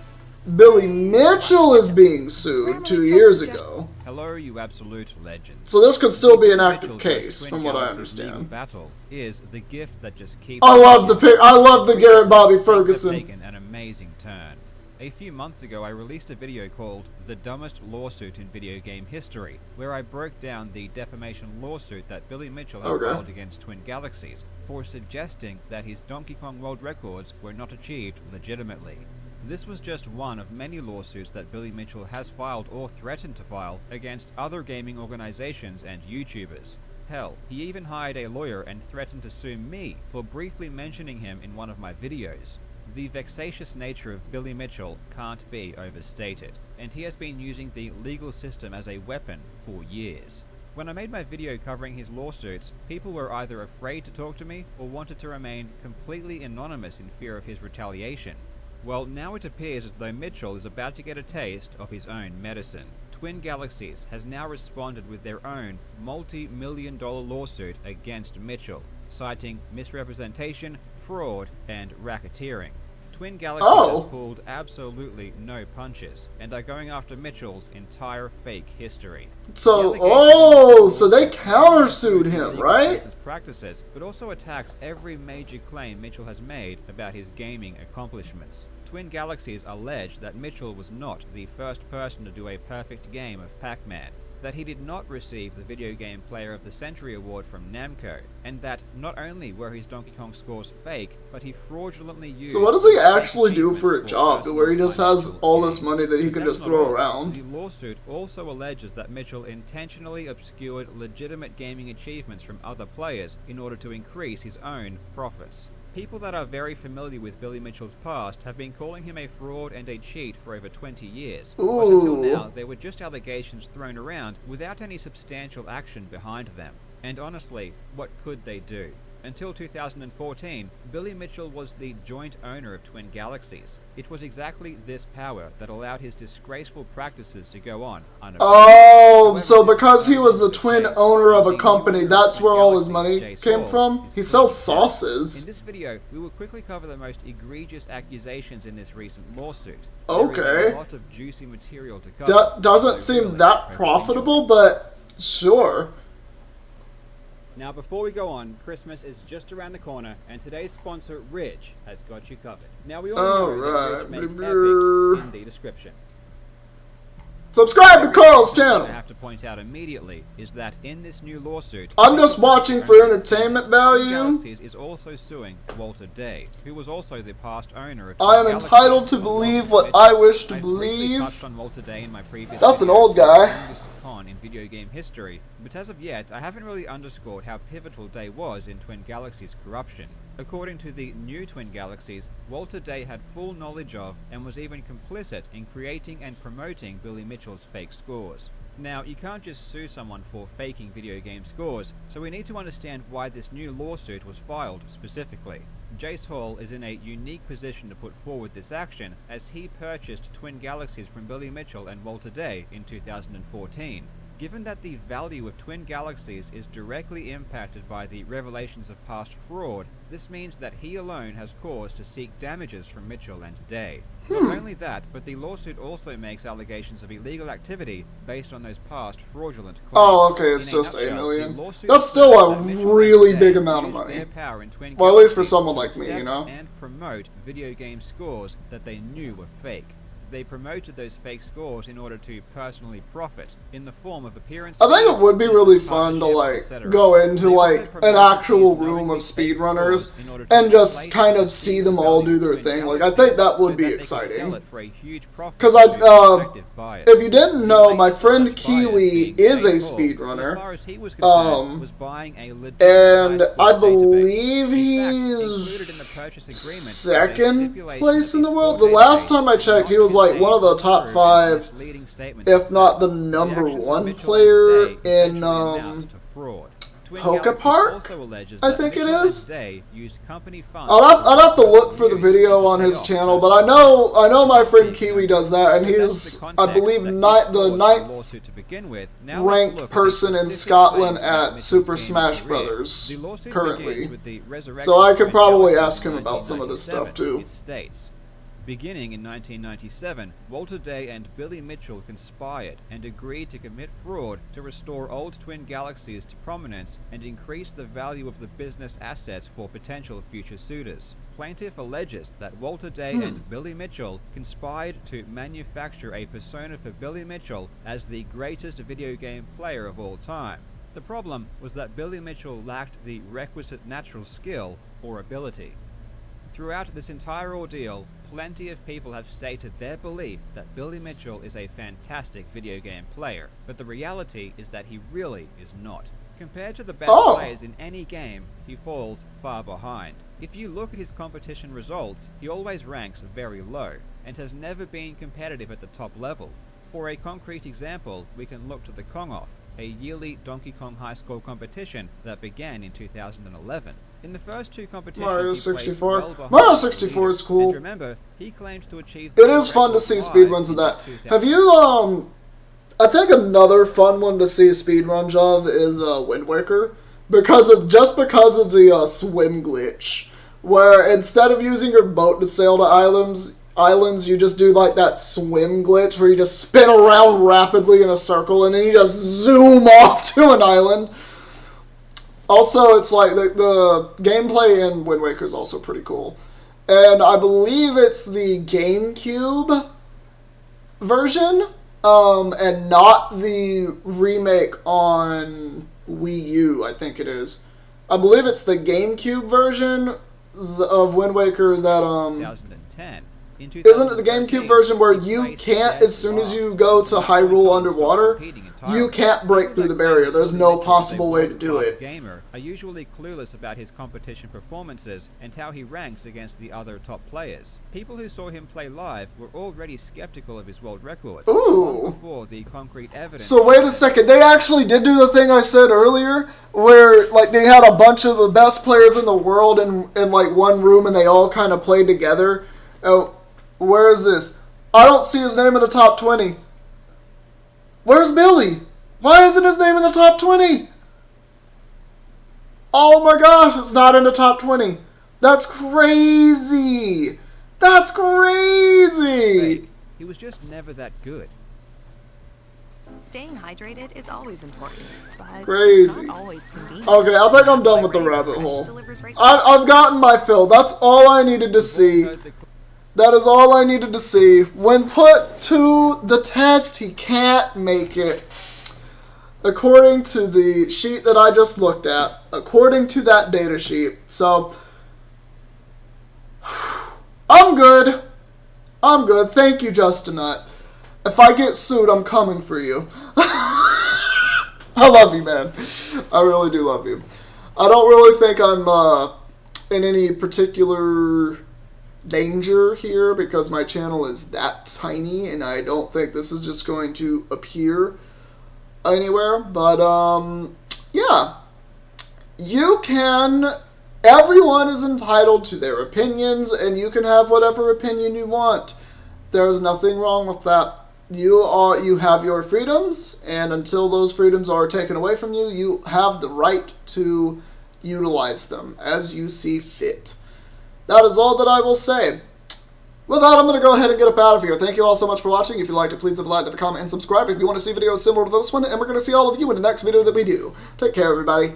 S1: Billy Mitchell is being sued 2 years ago.
S2: Hello, you absolute legend.
S1: So this could still be an active
S2: Mitchell's
S1: case,
S2: Twin
S1: from what I
S2: Galaxies legal
S1: understand.
S2: battle is the gift that just keeps.
S1: I love the Garrett Bobby Ferguson.
S2: Taken an amazing turn. A few months ago, I released a video called The Dumbest Lawsuit in Video Game History, where I broke down the defamation lawsuit that Billy Mitchell had filed against Twin Galaxies for suggesting that his Donkey Kong World records were not achieved legitimately. This was just one of many lawsuits that Billy Mitchell has filed or threatened to file against other gaming organizations and YouTubers. Hell, he even hired a lawyer and threatened to sue me for briefly mentioning him in one of my videos. The vexatious nature of Billy Mitchell can't be overstated, and he has been using the legal system as a weapon for years. When I made my video covering his lawsuits, people were either afraid to talk to me or wanted to remain completely anonymous in fear of his retaliation. Well, now it appears as though Mitchell is about to get a taste of his own medicine. Twin Galaxies has now responded with their own multi-million-dollar lawsuit against Mitchell, citing misrepresentation, fraud, and racketeering. Twin Galaxies have pulled absolutely no punches, and are going after Mitchell's entire fake history.
S1: So, so they countersued him, right?
S2: Practices, but also attacks every major claim Mitchell has made about his gaming accomplishments. Twin Galaxies allege that Mitchell was not the first person to do a perfect game of Pac-Man, that he did not receive the Video Game Player of the Century award from Namco, and that not only were his Donkey Kong scores fake, but he fraudulently used...
S1: So what does he actually do for a job, to where he just has all this money that he can just throw around?
S2: The lawsuit also alleges that Mitchell intentionally obscured legitimate gaming achievements from other players in order to increase his own profits. People that are very familiar with Billy Mitchell's past have been calling him a fraud and a cheat for over 20 years. But until now, they were just allegations thrown around without any substantial action behind them. And honestly, what could they do? Until 2014, Billy Mitchell was the joint owner of Twin Galaxies. It was exactly this power that allowed his disgraceful practices to go on unopposed.
S1: Oh, so because he was the twin owner of a company, that's where all his money came from? He sells sauces.
S2: In this video, we will quickly cover the most egregious accusations in this recent lawsuit.
S1: Okay.
S2: There is a lot of juicy material to cover.
S1: Doesn't seem that profitable, but sure.
S2: Now, before we go on, Christmas is just around the corner, and today's sponsor, Ridge, has got you covered. Now, we all know that Ridge makes epic in the description.
S1: Subscribe to Carl's channel!
S2: What I have to point out immediately is that in this new lawsuit,
S1: I'm just watching for entertainment value.
S2: Galaxies is also suing Walter Day, who was also the past owner of
S1: I am entitled to believe what I wish to believe.
S2: Touched on Walter Day in my previous
S1: That's an old guy.
S2: In video game history, but as of yet, I haven't really underscored how pivotal Day was in Twin Galaxies' corruption. According to the new Twin Galaxies, Walter Day had full knowledge of and was even complicit in creating and promoting Billy Mitchell's fake scores. Now, you can't just sue someone for faking video game scores, so we need to understand why this new lawsuit was filed specifically. Jace Hall is in a unique position to put forward this action, as he purchased Twin Galaxies from Billy Mitchell and Walter Day in 2014. Given that the value of Twin Galaxies is directly impacted by the revelations of past fraud, this means that he alone has cause to seek damages from Mitchell and Day. Not only that, but the lawsuit also makes allegations of illegal activity based on those past fraudulent claims.
S1: Oh, okay, it's just $8 million. That's still a really big amount of money. Well, at least for someone like me, you know?
S2: And promote video game scores that they knew were fake. They promoted those fake scores in order to personally profit in the form of appearances.
S1: I think it would be really fun to like go into like an actual room of speedrunners and just kind of see them all do their thing. Like I think that would be exciting. Because if you didn't know, my friend Kiwi is a speedrunner, and I believe he's second place in the world. The last time I checked, he was like one of the top 5, if not the #1 player in Poke Park, I think it is. I'd have to look for the video on his channel, but I know my friend Kiwi does that, and he's, I believe, the 9th ranked person in Scotland at Super Smash Brothers currently. So I could probably ask him about some of this stuff too.
S2: Beginning in 1997, Walter Day and Billy Mitchell conspired and agreed to commit fraud to restore old Twin Galaxies to prominence and increase the value of the business assets for potential future suitors. Plaintiff alleges that Walter Day and Billy Mitchell conspired to manufacture a persona for Billy Mitchell as the greatest video game player of all time. The problem was that Billy Mitchell lacked the requisite natural skill or ability. Throughout this entire ordeal, plenty of people have stated their belief that Billy Mitchell is a fantastic video game player, but the reality is that he really is not. Compared to the best players in any game, he falls far behind. If you look at his competition results, he always ranks very low, and has never been competitive at the top level. For a concrete example, we can look to the Kong-Off, a yearly Donkey Kong high score competition that began in 2011. In the first 2 competitions,
S1: Mario 64. Mario 64 is cool.
S2: And remember, he claimed to achieve.
S1: It is fun to see speedruns of that. Have you I think another fun one to see speedruns of is Wind Waker, because of the swim glitch where instead of using your boat to sail to islands, you just do like that swim glitch where you just spin around rapidly in a circle and then you just zoom off to an island. Also, it's like the gameplay in Wind Waker is also pretty cool. And I believe it's the GameCube version, and not the remake on Wii U, I think it is. I believe it's the GameCube version of Wind Waker that,
S2: 2010.
S1: Isn't it the GameCube version where you can't, as soon as you go to Hyrule underwater, you can't break through the barrier. There's no possible way to do it.
S2: Gamer are usually clueless about his competition performances and how he ranks against the other top players. People who saw him play live were already skeptical of his world record.
S1: Ooh.
S2: Before the concrete evidence.
S1: So wait a second, they actually did do the thing I said earlier, where like they had a bunch of the best players in the world in like one room and they all kind of played together. Oh, where is this? I don't see his name in the top 20. Where's Billy? Why isn't his name in the top 20? Oh my gosh, it's not in the top 20. That's crazy. That's crazy.
S2: He was just never that good.
S5: Staying hydrated is always important, but
S1: crazy.
S5: it's not always convenient.
S1: Okay, I think I'm done with the rabbit hole. I've gotten my fill. That's all I needed to see. That is all I needed to see. When put to the test, he can't make it. According to the sheet that I just looked at, according to that data sheet. So, I'm good. I'm good. Thank you, Justin Nutt. If I get sued, I'm coming for you. I love you, man. I really do love you. I don't really think I'm in any particular danger here because my channel is that tiny and I don't think this is just going to appear anywhere. But, yeah. You can... Everyone is entitled to their opinions and you can have whatever opinion you want. There's nothing wrong with that. You have your freedoms, and until those freedoms are taken away from you, you have the right to utilize them as you see fit. That is all that I will say. With that, I'm going to go ahead and get up out of here. Thank you all so much for watching. If you liked it, please leave a like, leave a comment, and subscribe if you want to see videos similar to this one, and we're going to see all of you in the next video that we do. Take care, everybody.